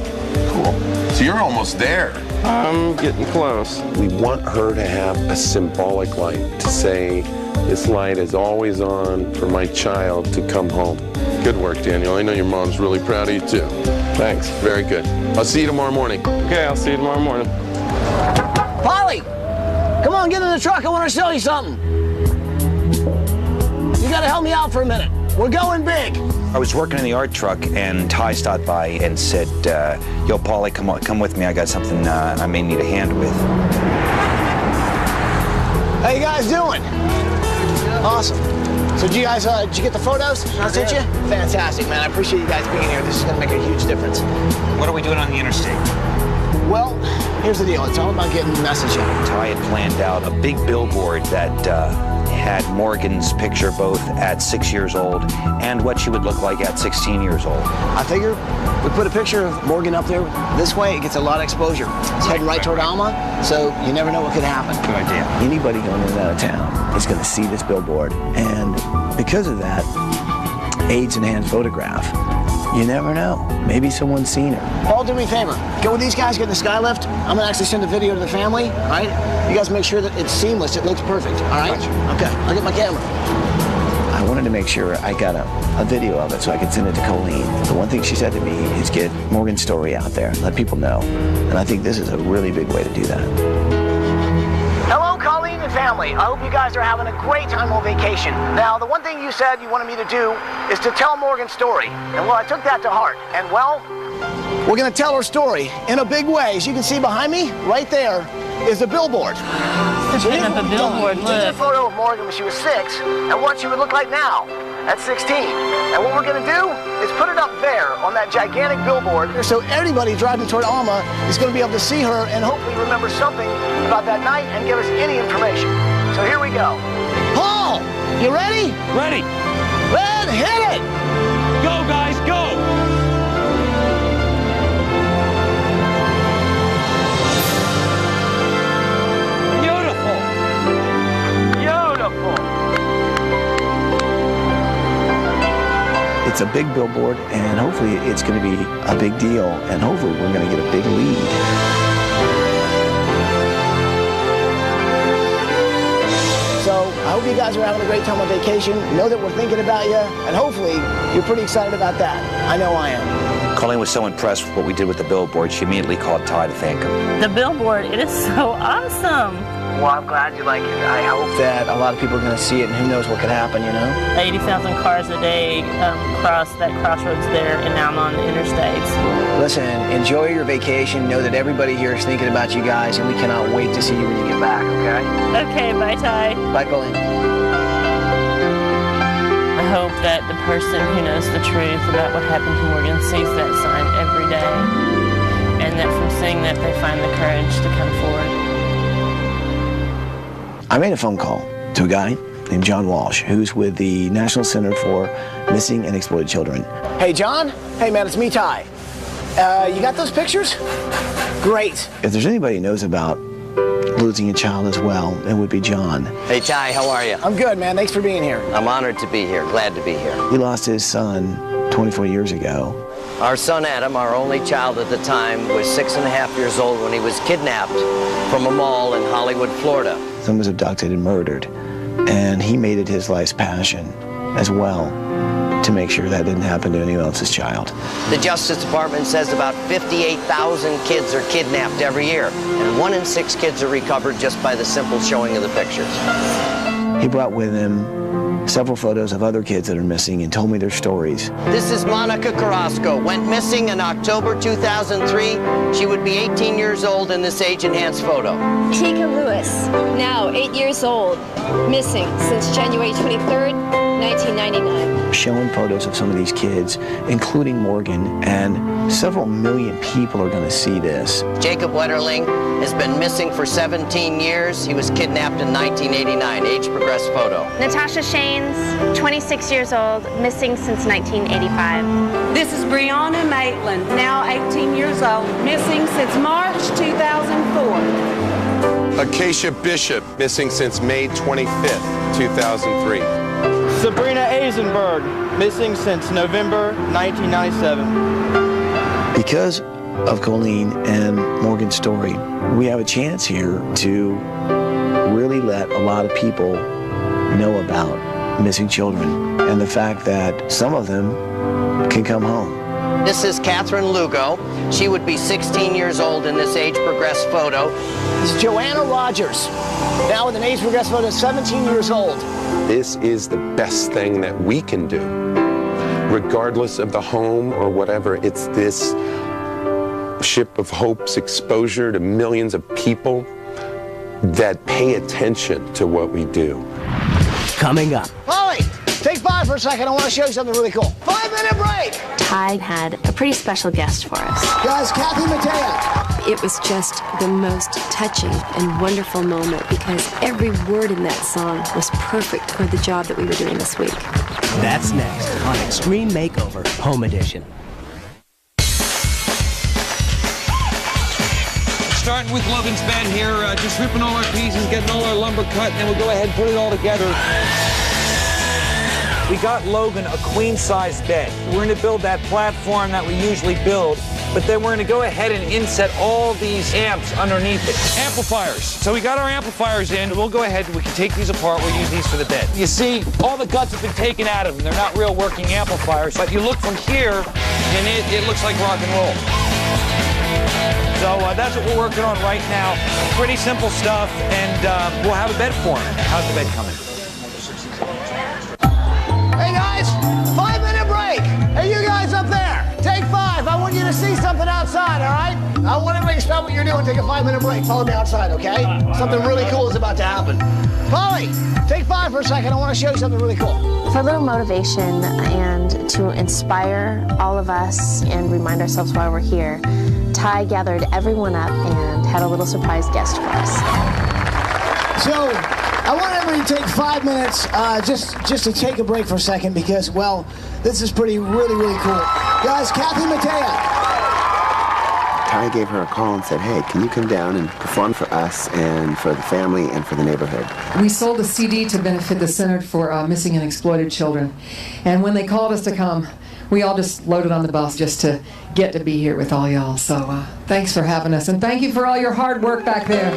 cool. So you're almost there. I'm getting close. We want her to have a symbolic light to say, this light is always on for my child to come home. Good work, Daniel. I know your mom's really proud of you, too. Thanks. Very good. I'll see you tomorrow morning. Okay, I'll see you tomorrow morning. Polly, come on, get in the truck. I want to show you something. You got to help me out for a minute. We're going big. I was working in the art truck, and Ty stopped by and said, yo, Paulie, come with me. I got something I may need a hand with. How you guys doing? Awesome. So did you guys, did you get the photos I sent you? Fantastic, man. I appreciate you guys being here. This is going to make a huge difference. What are we doing on the interstate? Well, here's the deal. It's all about getting the message out. Ty had planned out a big billboard that had Morgan's picture both at 6 years old and what she would look like at 16 years old. I figure we put a picture of Morgan up there this way, it gets a lot of exposure. It's heading right toward Alma, so you never know what could happen. Good idea. Anybody going in and out of town is going to see this billboard, and because of that, AIDS in hand photograph. You never know. Maybe someone's seen her. Paul, do me a favor. Go with these guys, get in the skylift. I'm gonna actually send a video to the family, all right? You guys make sure that it's seamless, it looks perfect, all right? Okay, I'll get my camera. I wanted to make sure I got a video of it so I could send it to Colleen. The one thing she said to me is get Morgan's story out there, let people know. And I think this is a really big way to do that. Hello, Colleen. Colleen and family, I hope you guys are having a great time on vacation. Now, the one thing you said you wanted me to do is to tell Morgan's story. And well, I took that to heart. And well, we're gonna tell her story in a big way. As you can see behind me, right there, is a billboard. So you have a billboard, look. Here's a photo of Morgan when she was 6 and what she would look like now at 16. And what we're gonna do is put it up there on that gigantic billboard so everybody driving toward Alma is gonna be able to see her and hopefully remember something about that night and give us any information. So here we go. Paul, you ready? Ready. Red, hit it! Go, guys, go! It's a big billboard, and hopefully it's going to be a big deal, and hopefully we're going to get a big lead. So I hope you guys are having a great time on vacation. Know that we're thinking about you, and hopefully you're pretty excited about that. I know I am. Colleen was so impressed with what we did with the billboard, she immediately called Ty to thank him. The billboard, it is so awesome. Well, I'm glad you like it. I hope that a lot of people are going to see it, and who knows what could happen, you know? 80,000 cars a day cross that crossroads there and now I'm on the interstates. Listen, enjoy your vacation. Know that everybody here is thinking about you guys, and we cannot wait to see you when you get back, okay? Okay, bye, Ty. Bye, Colleen. I hope that the person who knows the truth about what happened to Morgan sees that sign every day, and that from seeing that they find the courage to come forward. I made a phone call to a guy named John Walsh, who's with the National Center for Missing and Exploited Children. Hey, John. Hey, man, it's me, Ty. You got those pictures? Great. If there's anybody who knows about losing a child as well, it would be John. Hey, Ty, how are you? I'm good, man. Thanks for being here. I'm honored to be here. Glad to be here. He lost his son 24 years ago. Our son Adam, our only child at the time, was 6.5 years old when he was kidnapped from a mall in Hollywood, Florida. Son was abducted and murdered, and he made it his life's passion as well to make sure that didn't happen to anyone else's child. The Justice Department says about 58,000 kids are kidnapped every year, and 1 in 6 kids are recovered just by the simple showing of the pictures. He brought with him several photos of other kids that are missing and told me their stories. This is Monica Carrasco. Went missing in October 2003. She would be 18 years old in this age-enhanced photo. Tika Lewis, now 8 years old, missing since January 23rd, 1999. Showing photos of some of these kids, including Morgan, and several million people are going to see this. Jacob Wetterling has been missing for 17 years. He was kidnapped in 1989, age-progressed photo. Natasha Shanes, 26 years old, missing since 1985. This is Brianna Maitland, now 18 years old, missing since March 2004. Acacia Bishop, missing since May 25th, 2003. Sabrina Eisenberg, missing since November 1997. Because of Colleen and Morgan's story, we have a chance here to really let a lot of people know about missing children and the fact that some of them can come home. This is Catherine Lugo. She would be 16 years old in this age-progressed photo. This is Joanna Rogers, now with an age-progressed photo, 17 years old. This is the best thing that we can do. Regardless of the home or whatever, it's this ship of hope's exposure to millions of people that pay attention to what we do. Coming up. Polly, take 5 for a second. I want to show you something really cool. 5-minute break. Ty had a pretty special guest for us. Guys, Kathy Mattea. It was just the most touching and wonderful moment because every word in that song was perfect for the job that we were doing this week. That's next on Extreme Makeover Home Edition. Starting with Logan's bed here, just ripping all our pieces, getting all our lumber cut, and then we'll go ahead and put it all together. We got Logan a queen-size bed. We're going to build that platform that we usually build, but then we're going to go ahead and inset all these amps underneath it. Amplifiers. So we got our amplifiers in. We'll go ahead, we can take these apart. We'll use these for the bed. You see, all the guts have been taken out of them. They're not real working amplifiers, but you look from here, and it looks like rock and roll. So that's what we're working on right now. Pretty simple stuff, and we'll have a bed for him. How's the bed coming? Hey guys, 5-minute break. Hey, you guys up there, take 5. I want you to see something outside, all right? I want everybody to stop what you're doing, take a 5-minute break. Follow me outside, okay? Something really cool is about to happen. Polly, take 5 for a second. I want to show you something really cool. For a little motivation and to inspire all of us and remind ourselves why we're here, Ty gathered everyone up and had a little surprise guest for us. So, I want everybody to take 5 minutes just to take a break for a second because, well, this is really cool. Guys, Kathy Mattea. Ty gave her a call and said, hey, can you come down and perform for us and for the family and for the neighborhood? We sold a CD to benefit the Center for Missing and Exploited Children. And when they called us to come, we all just loaded on the bus just to get to be here with all y'all. So thanks for having us, and thank you for all your hard work back there.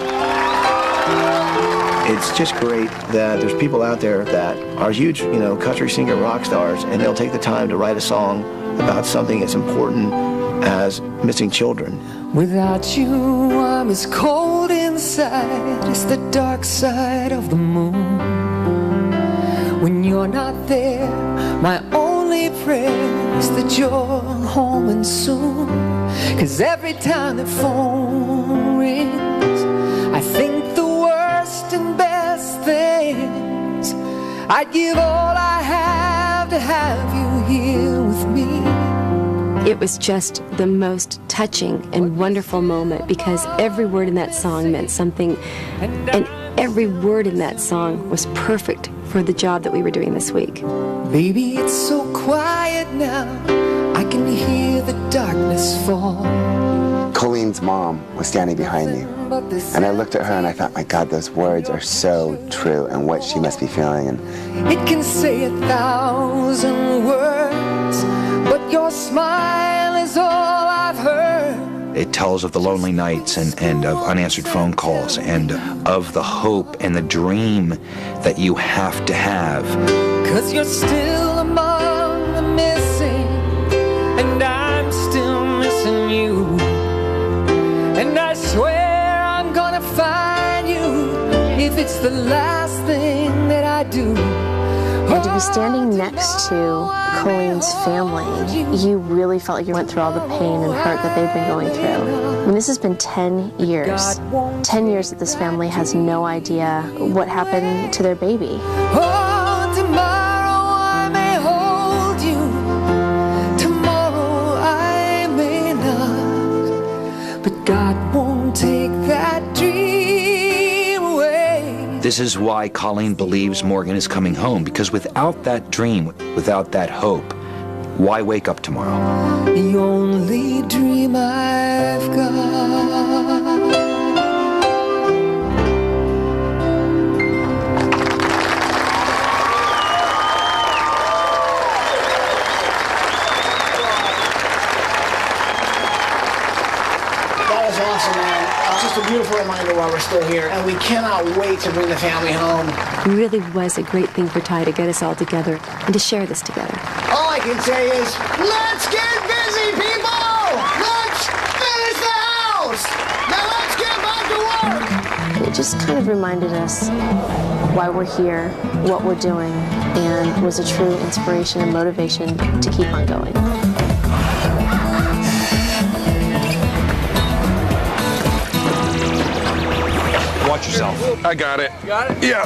It's just great that there's people out there that are huge, country singer rock stars, and they'll take the time to write a song about something as important as missing children. Without you, I'm as cold inside as the dark side of the moon. When you're not there, my only prayer is that you're home and soon. 'Cause every time the phone rings, I think the worst and best things. I'd give all I have to have you here with me. It was just the most touching and wonderful moment because every word in that song meant something, and every word in that song was perfect for the job that we were doing this week. Baby, it's so quiet now, I can hear the darkness fall. Colleen's mom was standing behind me, and I looked at her and I thought, my God, those words are so true and what she must be feeling. And it can say 1,000 words, but your smile is all I've heard. It tells of the lonely nights and of unanswered phone calls and of the hope and the dream that you have to have. 'Cause you're still among the missing, and I'm still missing you. And I swear I'm gonna find you if it's the last thing that I do. And to be standing next to Colleen's family, you really felt like you went through all the pain and hurt that they've been going through. I mean, this has been 10 years. 10 years that this family has no idea what happened to their baby. Oh, tomorrow I may hold you. Tomorrow I may not. But God won't take that dream away. This is why Colleen believes Morgan is coming home, because without that dream, without that hope, why wake up tomorrow? The only dream I've got. That was awesome, man. Just a beautiful reminder why we're still here, and we cannot wait to bring the family home. It really was a great thing for Ty to get us all together and to share this together. All I can say is, let's get busy, people! Let's finish the house! Now let's get back to work! It just kind of reminded us why we're here, what we're doing, and was a true inspiration and motivation to keep on going. Watch yourself. I got it. You got it? Yeah.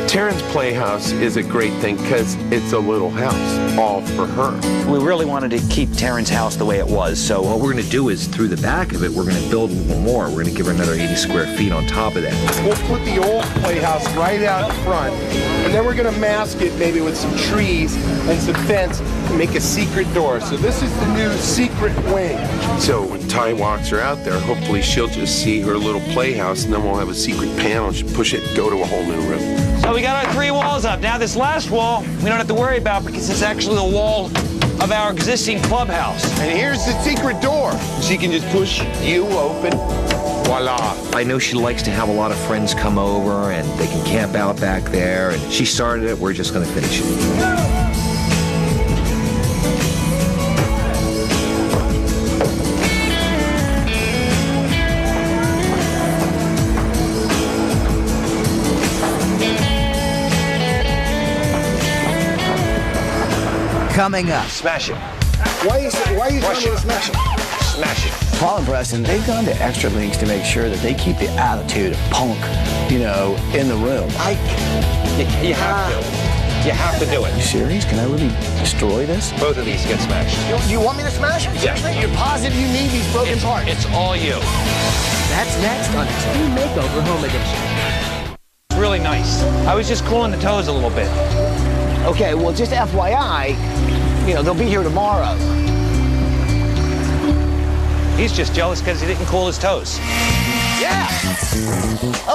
Taryn's Playhouse is a great thing because it's a little house, all for her. We really wanted to keep Taryn's house the way it was, so what we're going to do is, through the back of it, we're going to build a little more. We're going to give her another 80 square feet on top of that. We'll put the old playhouse right out front, and then we're going to mask it maybe with some trees and some fence and make a secret door. So this is the new secret wing. So when Ty walks her out there, hopefully she'll just see her little playhouse, and then we'll have a secret panel. She'll push it and go to a whole new room. So we got our 3 walls up. Now this last wall, we don't have to worry about because it's actually the wall of our existing clubhouse. And here's the secret door. She can just push you open. Voila. I know she likes to have a lot of friends come over and they can camp out back there. And she started it, we're just going to finish it. Coming up. Smash it. Why are you trying to smash it? Smash it. Paul and Preston, they've gone to extra lengths to make sure that they keep the attitude of punk, in the room. You have to. You have to do it. Are you serious? Can I really destroy this? Both of these get smashed. You want me to smash them? Seriously? You're positive you need these broken parts? It's all you. That's next on Extreme Makeover Home Edition. Really nice. I was just cooling the toes a little bit. Okay, well, just FYI, they'll be here tomorrow. He's just jealous because he didn't cool his toes. Yeah!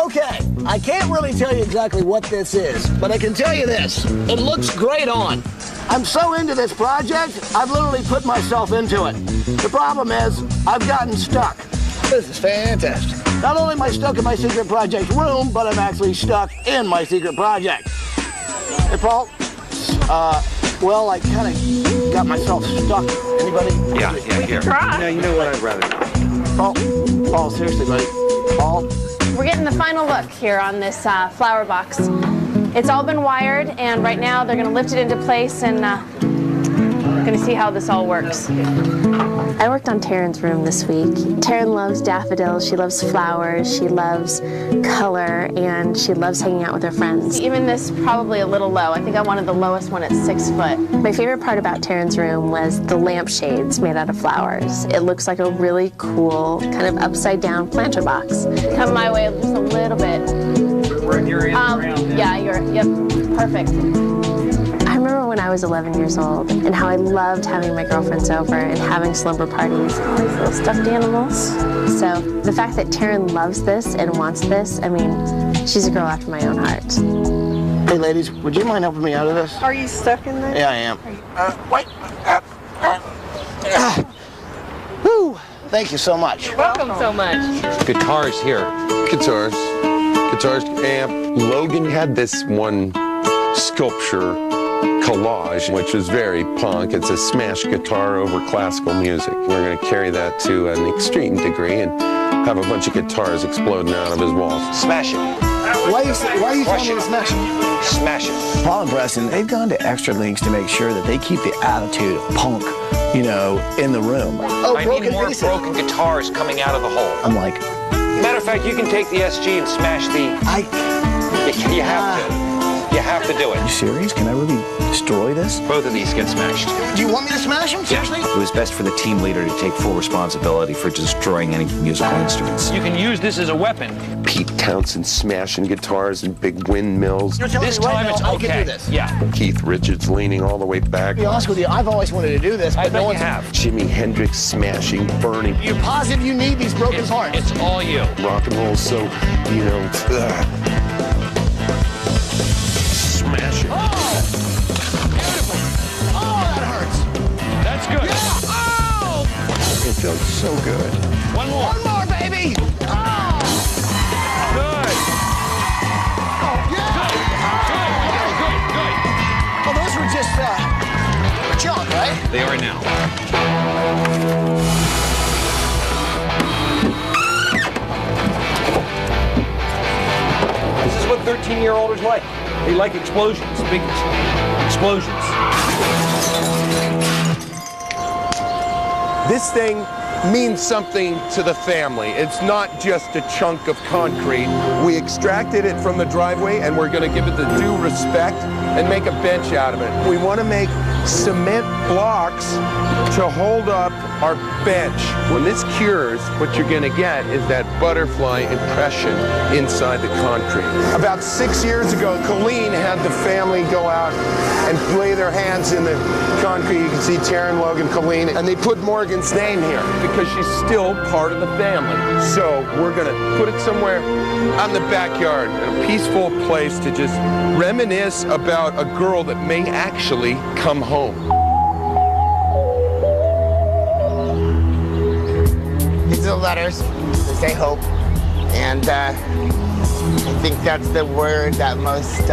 Okay, I can't really tell you exactly what this is, but I can tell you this. It looks great on. I'm so into this project, I've literally put myself into it. The problem is, I've gotten stuck. This is fantastic. Not only am I stuck in my secret project room, but I'm actually stuck in my secret project. Hey, Paul, well, I kind of got myself stuck. Anybody? Yeah, here. No, you know what, I'd rather not. Paul, seriously, buddy. Paul? We're getting the final look here on this flower box. It's all been wired, and right now they're going to lift it into place, and we're going to see how this all works. I worked on Taryn's room this week. Taryn loves daffodils, she loves flowers, she loves color, and she loves hanging out with her friends. Even this probably a little low. I think I wanted the lowest one at 6 foot. My favorite part about Taryn's room was the lampshades made out of flowers. It looks like a really cool, kind of upside down planter box. Come my way just a little bit. You're in around. Yeah, yep, perfect. I remember when I was 11 years old and how I loved having my girlfriends over and having slumber parties, all these little stuffed animals. So the fact that Taryn loves this and wants this, I mean, she's a girl after my own heart. Hey, ladies, would you mind helping me out of this? Are you stuck in there? Yeah, I am. Wait. Whew. Thank you so much. You're welcome so much. Guitars here. Guitars, amp. Logan had this one sculpture collage, which is very punk. It's a smash guitar over classical music. We're going to carry that to an extreme degree and have a bunch of guitars exploding out of his walls. Smash it. Why are you telling me to smash it? Smash it. Paul and Preston, they've gone to extra lengths to make sure that they keep the attitude of punk, in the room. Oh, I need more broken guitars coming out of the hole. I'm like... Matter of fact, you can take the SG and smash the... You have to. You have to do it. Are you serious? Can I really destroy this? Both of these get smashed. Do you want me to smash them? Seriously? It was best for the team leader to take full responsibility for destroying any musical instruments. You can use this as a weapon. Pete Townsend smashing guitars and big windmills. This time it's okay. I can do this. Yeah. Keith Richards leaning all the way back. To be honest with you, I've always wanted to do this, but I bet you have. Jimi Hendrix smashing, burning. You're positive you need these broken parts? It's all you. Rock and roll, so, smash it. Oh! Beautiful. Oh, that hurts. That's good. Yeah. Oh! It feels so good. One more. One more, baby. Oh! Good. Oh, yeah. Good. Well, those were just junk, right? They are now. This is what 13-year-olds like. They like explosions, big explosions. This thing means something to the family. It's not just a chunk of concrete. We extracted it from the driveway and we're going to give it the due respect and make a bench out of it. We want to make cement blocks to hold up our bench. When this cures, what you're going to get is that butterfly impression inside the concrete. About 6 years ago, Colleen had the family go out and lay their hands in the concrete. You can see Taryn, Logan, Colleen, and they put Morgan's name here because she's still part of the family. So we're going to put it somewhere out in the backyard, in a peaceful place to just reminisce about a girl that may actually come home. These are letters that say hope, and I think that's the word that most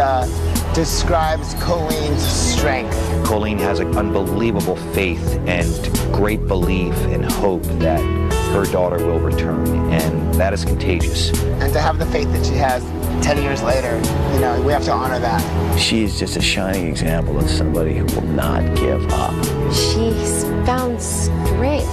describes Colleen's strength. Colleen has an unbelievable faith and great belief and hope that her daughter will return, and that is contagious. And to have the faith that she has 10 years later, you know, we have to honor that. She's just a shining example of somebody who will not give up. She's found strength,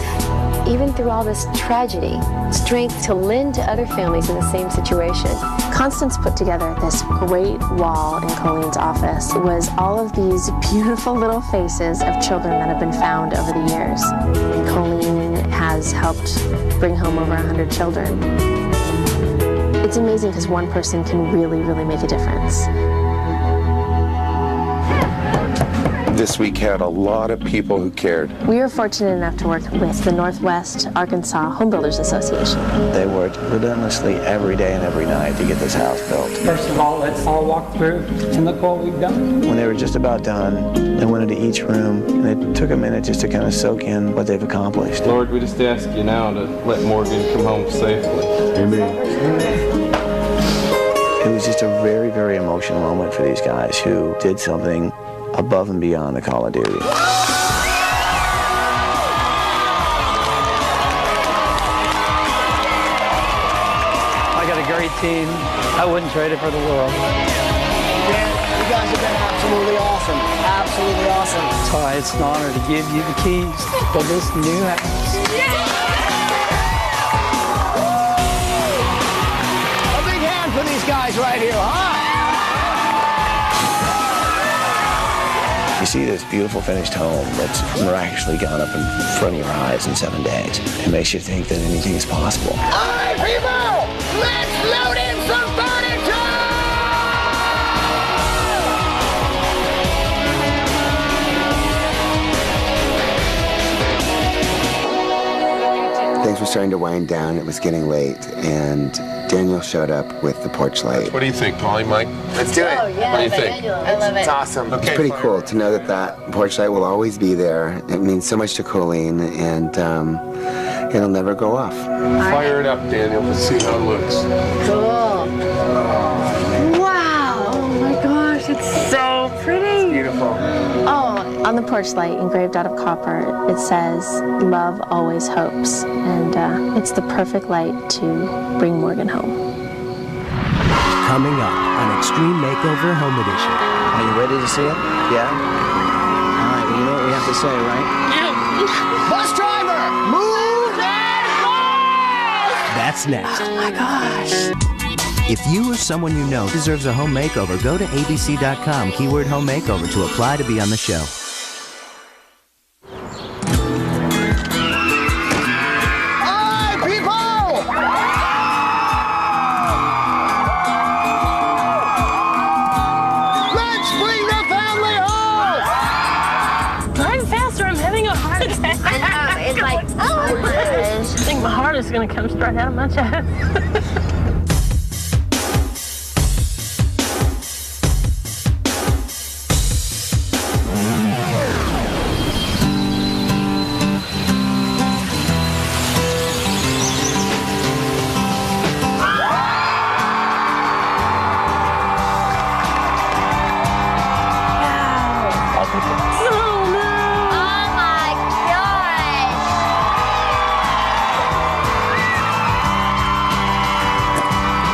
even through all this tragedy, strength to lend to other families in the same situation. Constance put together this great wall in Colleen's office. It was all of these beautiful little faces of children that have been found over the years. And Colleen has helped bring home over 100 children. It's amazing because one person can really, really make a difference. This week had a lot of people who cared. We were fortunate enough to work with the Northwest Arkansas Home Builders Association. They worked relentlessly every day and every night to get this house built. First of all, let's all walk through and look what we've done. When they were just about done, they went into each room and it took a minute just to kind of soak in what they've accomplished. Lord, we just ask you now to let Morgan come home safely. Amen. It was just a very, very emotional moment for these guys who did something above and beyond the call of duty. I got a great team. I wouldn't trade it for the world. Dan, you guys have been absolutely awesome. Absolutely awesome. That's why it's an honor to give you the keys for this new house. A big hand for these guys right here, huh? You see this beautiful finished home that's miraculously gone up in front of your eyes in 7 days. It makes you think that anything is possible. All right, people, let's load in some furniture! Things were starting to wind down. It was getting late, and Daniel showed up with the porch light. What do you think, Polly, Mike? Let's do it. Oh, yeah. What do you think? I love it. It's awesome. Okay, It's pretty fire. cool to know that that porch light will always be there. It means so much to Colleen, and it'll never go off. Fire it up, Daniel. Let's see how it looks. Cool. Wow. Oh my gosh, it's so pretty. Beautiful. Oh, on the porch light, engraved out of copper, it says, "Love always hopes." And it's the perfect light to bring Morgan home. Coming up on Extreme Makeover Home Edition. Are you ready to see it? Yeah? All right, well, you know what we have to say, right? Bus driver, move that bus! That's next. Oh my gosh. If you or someone you know deserves a home makeover, go to abc.com, keyword home makeover, to apply to be on the show. All right, people! Let's bring the family home! Drive faster, I'm having a heart attack. I know, it's like, oh my gosh. I think my heart is going to come straight out of my chest.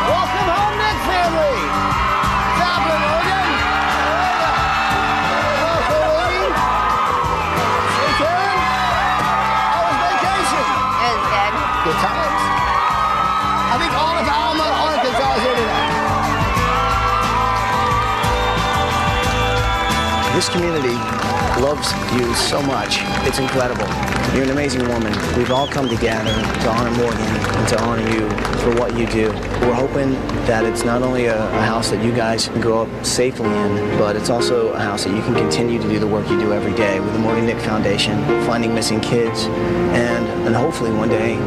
Welcome home, Nick family! What's happening, Morgan? Hello, Colleen. Hey, Karen. How was vacation? It was good. Good times. I think all of Alma, Arkansas is here tonight. This community loves you so much. It's incredible. You're an amazing woman. We've all come together to honor Morgan and to honor you for what you do. We're hoping that it's not only a house that you guys can grow up safely in, but it's also a house that you can continue to do the work you do every day with the Morgan Nick Foundation, finding missing kids, and hopefully one day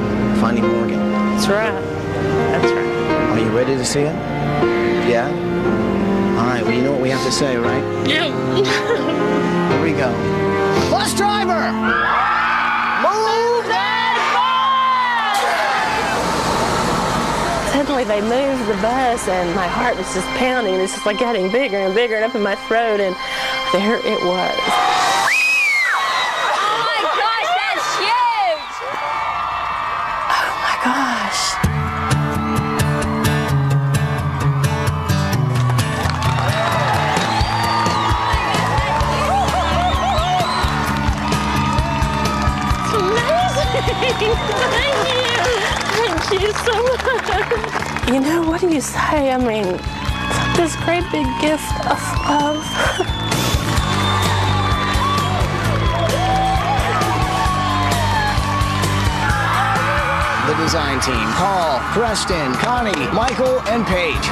finding Morgan. That's right. That's right. Are you ready to see it? Yeah? All right, well, you know what we have to say, right? Yeah. Here we go. Bus driver! Move that bus! Suddenly they moved the bus and my heart was just pounding. It's just like getting bigger and bigger and up in my throat, and there it was. Oh my gosh, that's huge! Oh my gosh. you say? I mean, it's like this great big gift of love. The design team, Paul, Preston, Connie, Michael, and Paige.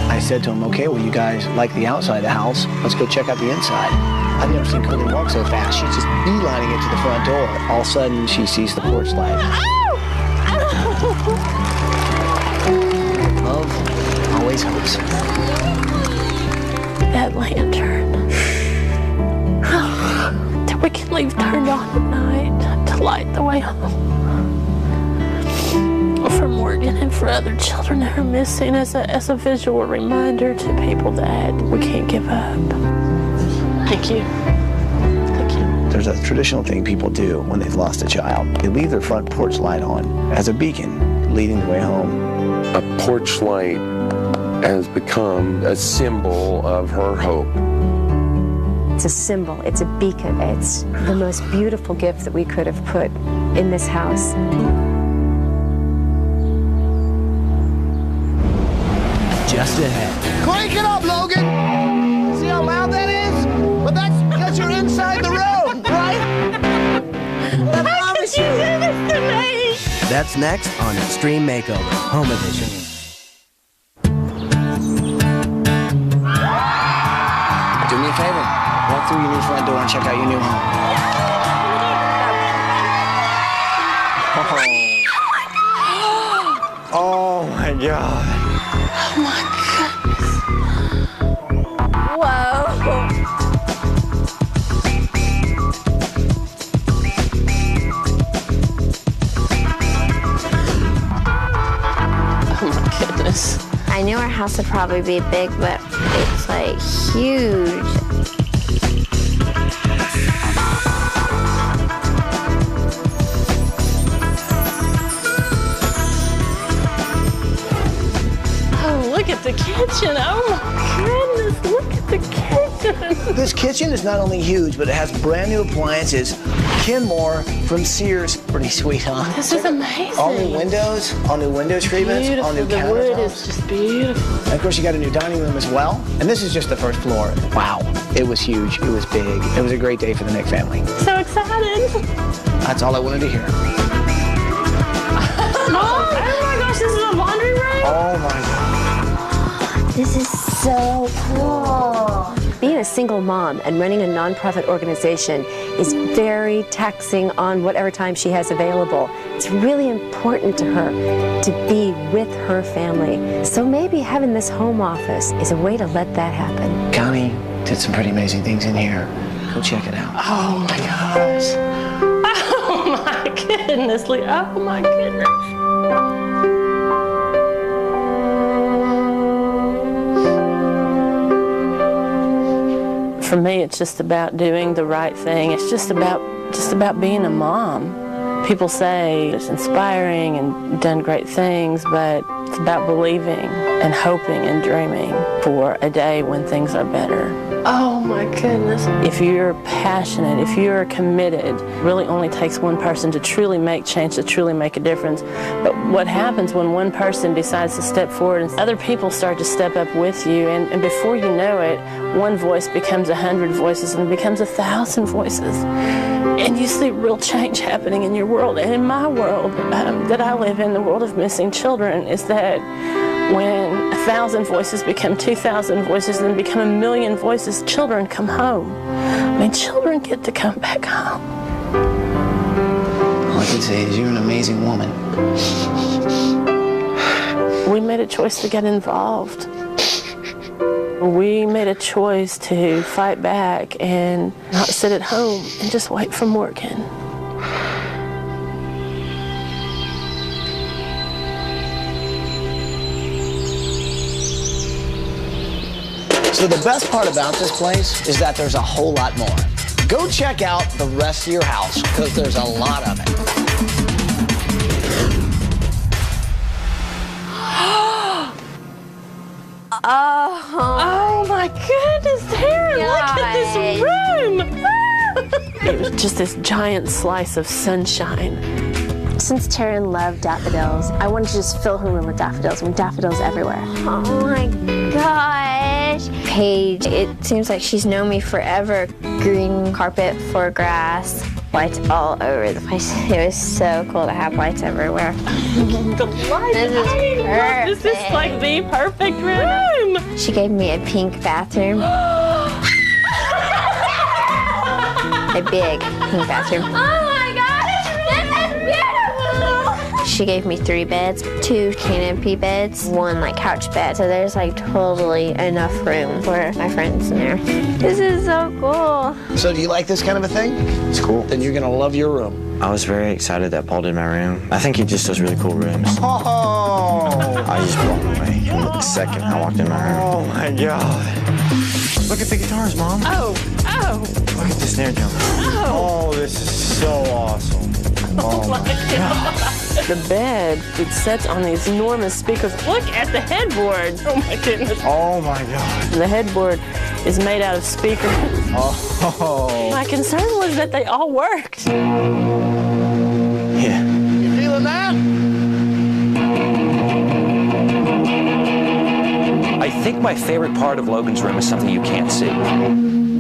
I said to him, okay, well, you guys like the outside of the house. Let's go check out the inside. I've never seen Colleen walk so fast. She's just beelining it to the front door. All of a sudden, she sees the porch light. Love always helps. That lantern that we can leave turned on at night to light the way home. For Morgan and for other children that are missing, as a visual reminder to people that we can't give up. Thank you. Thank you. There's a traditional thing people do when they've lost a child. They leave their front porch light on as a beacon leading the way home. A porch light has become a symbol of her hope. It's a symbol, it's a beacon, it's the most beautiful gift that we could have put in this house. Just ahead. Crank it up, Logan! See how loud that is? But that's because you're inside the room, right? I promise you. That's next on Extreme Makeover, Home Edition. Do me a favor. Walk through your new front door and check out your new home. Oh my God. Oh my goodness. Whoa. Oh my goodness. I knew our house would probably be big, but it's like huge. Look at the kitchen. Oh my goodness, look at the kitchen. This kitchen is not only huge, but it has brand new appliances. Kenmore from Sears. Pretty sweet, huh? This is amazing. All new windows, all new window treatments, all new the countertops. wood is just beautiful. And of course, you got a new dining room as well. And this is just the first floor. Wow, it was huge, it was big. It was a great day for the Nick family. So excited. That's all I wanted to hear. Oh my gosh, this is a laundry room? Oh my God. This is so cool. Being a single mom and running a nonprofit organization is very taxing on whatever time she has available. It's really important to her to be with her family. So maybe having this home office is a way to let that happen. Connie did some pretty amazing things in here. Go check it out. Oh my gosh. Oh my goodness, Lee. Oh my goodness. For me, it's just about doing the right thing. It's just about being a mom. People say it's inspiring and done great things, but it's about believing and hoping and dreaming for a day when things are better. Oh my goodness. If you're passionate, if you're committed, it really only takes one person to truly make change, to truly make a difference. But what happens when one person decides to step forward and other people start to step up with you, and before you know it, one voice becomes 100 voices and it becomes 1,000 voices. And you see real change happening in your world. And in my world that I live in, the world of missing children, is that when 1,000 voices become 2,000 voices and become 1,000,000 voices, children come home. I mean, children get to come back home. All I can say is you're an amazing woman. We made a choice to get involved. We made a choice to fight back and not sit at home and just wait for Morgan. So the best part about this place is that there's a whole lot more. Go check out the rest of your house, because there's a lot of it. Oh my goodness, Taryn, look at this room. It was just this giant slice of sunshine. Since Taryn loved daffodils, I wanted to just fill her room with daffodils. I mean, daffodils everywhere. Oh my gosh. Paige, it seems like she's known me forever. Green carpet for grass, lights all over the place. It was so cool to have lights everywhere. The lights, this is like the perfect room. She gave me a pink bathroom. A big pink bathroom. Oh my gosh, this is beautiful! She gave me 3 beds, 2 canopy beds, 1 like couch bed. So there's like totally enough room for my friends in there. This is so cool. So do you like this kind of a thing? It's cool. Then you're gonna love your room. I was very excited that Paul did my room. I think he just does really cool rooms. Oh! I just blown away the second I walked in my room. Oh my God. Look at the guitars, Mom. Oh. Look at the snare drum. Oh, this is so awesome. Oh my God. The bed, it sets on these enormous speakers. Look at the headboard. Oh my goodness. Oh my God. The headboard is made out of speakers. Oh. My concern was that they all worked. Yeah. You feeling that? I think my favorite part of Logan's room is something you can't see.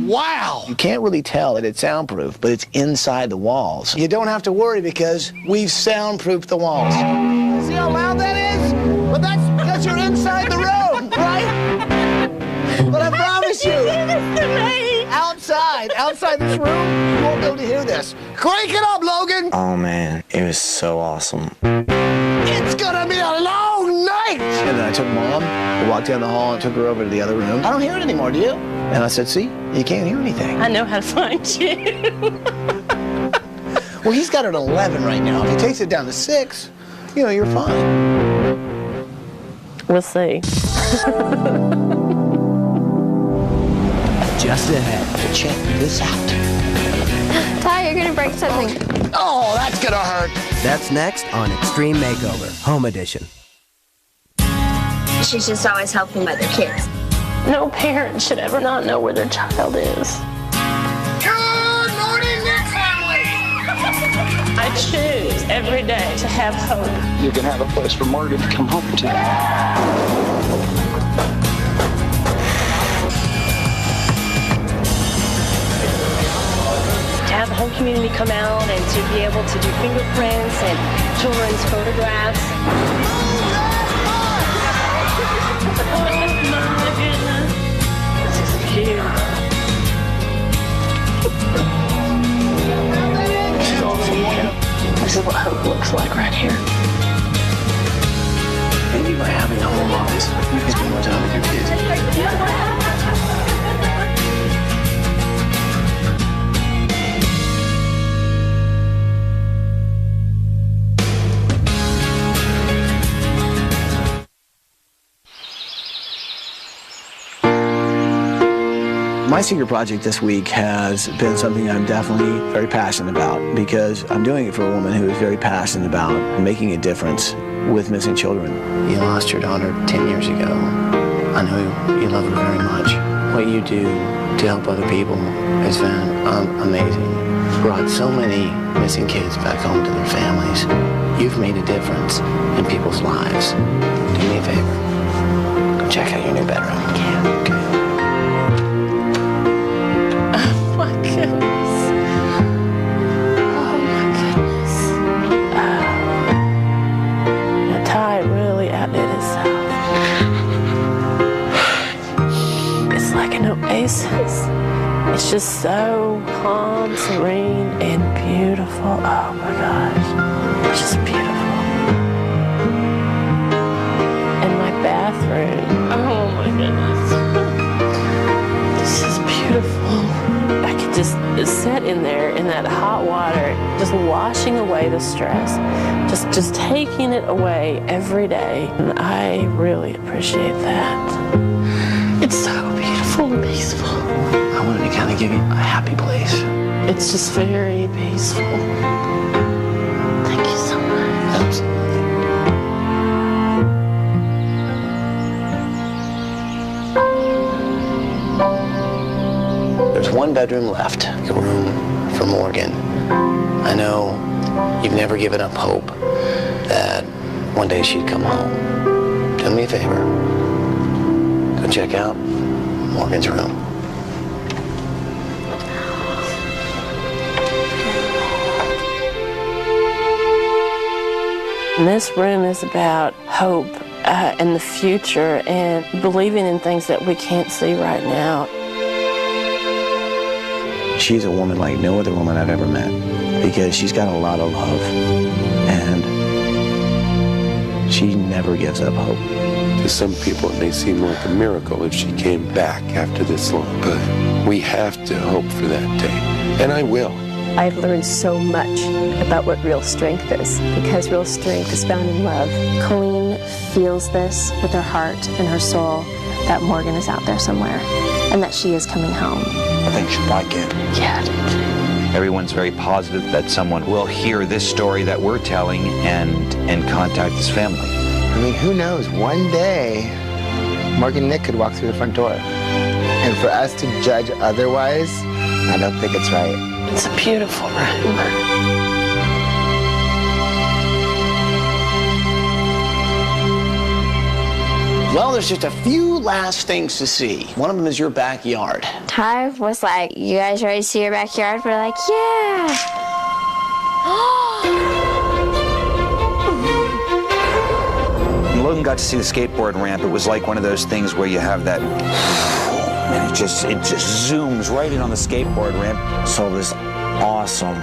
Wow! You can't really tell that it's soundproof, but it's inside the walls. You don't have to worry because we've soundproofed the walls. See how loud that is? But that's you're inside the room, right? But I promise you, outside this room, you won't be able to hear this. Crank it up, Logan! Oh man, it was so awesome. It's gonna be a long night! And then I took Mom, I walked down the hall and took her over to the other room. I don't hear it anymore, do you? And I said, see, you can't hear anything. I know how to find you. Well, he's got it at 11 right now. If he takes it down to 6, you know, you're fine. We'll see. Just ahead. Check this out. Ty, you're gonna break something. Oh, that's gonna hurt. That's next on Extreme Makeover, Home Edition. She's just always helping other kids. No parent should ever not know where their child is. Good morning, Nick family! I choose every day to have hope. You can have a place for Morgan to come home to. To have the whole community come out and to be able to do fingerprints and children's photographs. Oh my goodness. This is cute. This is awesome. This is what hope looks like right here. Maybe by having a home office, you can spend more time with your kids. My secret project this week has been something I'm definitely very passionate about because I'm doing it for a woman who is very passionate about making a difference with missing children. You lost your daughter 10 years ago. I know you love her very much. What you do to help other people has been amazing. Brought so many missing kids back home to their families. You've made a difference in people's lives. Do me a favor. Go check out your new bedroom. Yeah. Okay. My goodness. Oh my goodness. Ty really outdid himself. It's like an oasis. It's just so calm, serene, and beautiful. Oh my gosh. It's just beautiful. And my bathroom. Oh my goodness. This is beautiful. I could just sit in there in that hot water, just washing away the stress, just taking it away every day. And I really appreciate that. It's so beautiful and peaceful. I wanted to kind of give you a happy place. It's just very peaceful. Thank you so much. Absolutely. one bedroom left, a room for Morgan. I know you've never given up hope that one day she'd come home. Do me a favor. Go check out Morgan's room. And this room is about hope and the future and believing in things that we can't see right now. She's a woman like no other woman I've ever met because she's got a lot of love and she never gives up hope. To some people, it may seem like a miracle if she came back after this long, but we have to hope for that day, and I will. I've learned so much about what real strength is, because real strength is found in love. Colleen feels this with her heart and her soul, that Morgan is out there somewhere, and that she is coming home. I think she'll like it. Yeah. Everyone's very positive that someone will hear this story that we're telling and contact this family. I mean, who knows? One day, Morgan Nick could walk through the front door. And for us to judge otherwise, I don't think it's right. It's a beautiful room. Well, there's just a few last things to see. One of them is your backyard. Ty was like, "You guys ready to see your backyard?" We're like, "Yeah." When Logan got to see the skateboard ramp, it was like one of those things where you have that, and it just zooms right in on the skateboard ramp. So this awesome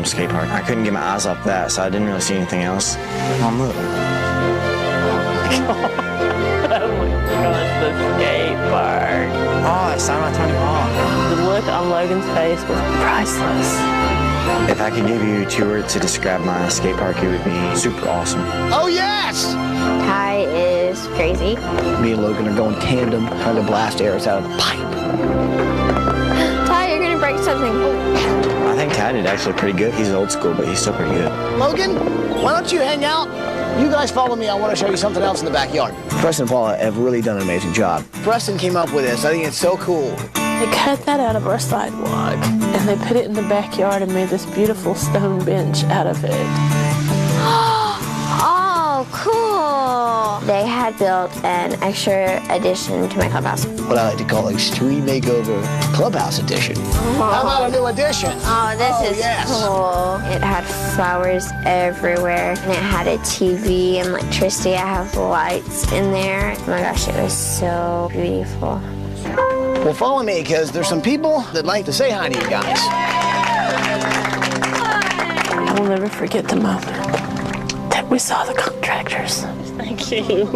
skate park. I couldn't get my eyes off that, so I didn't really see anything else. Oh, look. Oh my gosh, the skate park. Oh, it's signed by Tony Hawk. The look on Logan's face was priceless. If I could give you 2 words to describe my skate park, it would be super awesome. Oh, yes! Ty is crazy. Me and Logan are going tandem, trying to blast airs out of the pipe. Ty, you're gonna break something. I think Ty did actually pretty good. He's old school, but he's still pretty good. Logan, why don't you hang out? You guys follow me. I want to show you something else in the backyard. Preston and Paula have really done an amazing job. Preston came up with this. I think it's so cool. They cut that out of our sidewalk and they put it in the backyard and made this beautiful stone bench out of it. Oh, cool. They had built an extra addition to my clubhouse. What I like to call Extreme Makeover Clubhouse Edition. How about a new edition? Oh, this is cool. It had flowers everywhere, and it had a TV and electricity. I have lights in there. Oh my gosh, it was so beautiful. Well, follow me, because there's some people that like to say hi to you guys. I will never forget the moment that we saw the contractors. Thank you.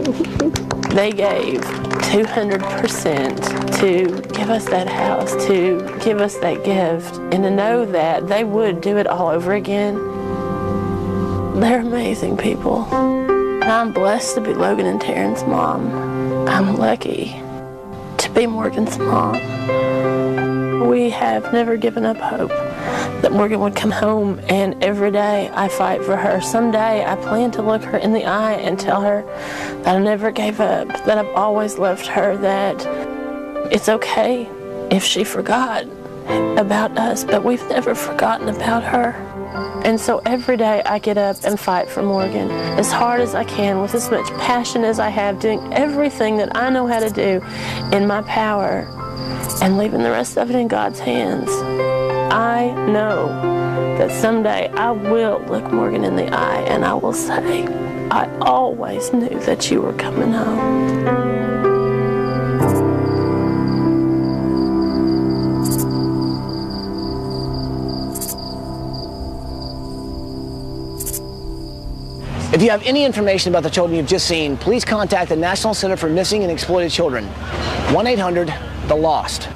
They gave 200% to give us that house, to give us that gift, and to know that they would do it all over again. They're amazing people. I'm blessed to be Logan and Taryn's mom. I'm lucky to be Morgan's mom. We have never given up hope that Morgan would come home, and every day I fight for her. Someday I plan to look her in the eye and tell her that I never gave up, that I've always loved her, that it's okay if she forgot about us, but we've never forgotten about her. And so every day I get up and fight for Morgan as hard as I can, with as much passion as I have, doing everything that I know how to do in my power, and leaving the rest of it in God's hands. I know that someday I will look Morgan in the eye and I will say, I always knew that you were coming home. If you have any information about the children you've just seen, please contact the National Center for Missing and Exploited Children, 1-800-THE-LOST.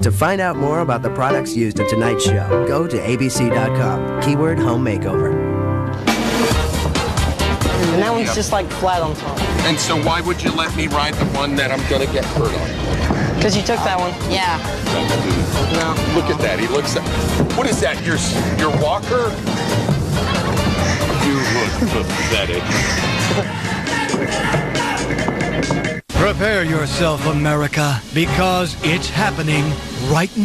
To find out more about the products used in tonight's show, go to abc.com, keyword home makeover. And that one's just like flat on top. And so why would you let me ride the one that I'm going to get hurt on? Because you took that one. Yeah. No. Look at that. He looks at... What is that, your walker? You look pathetic. Prepare yourself, America, because it's happening right now.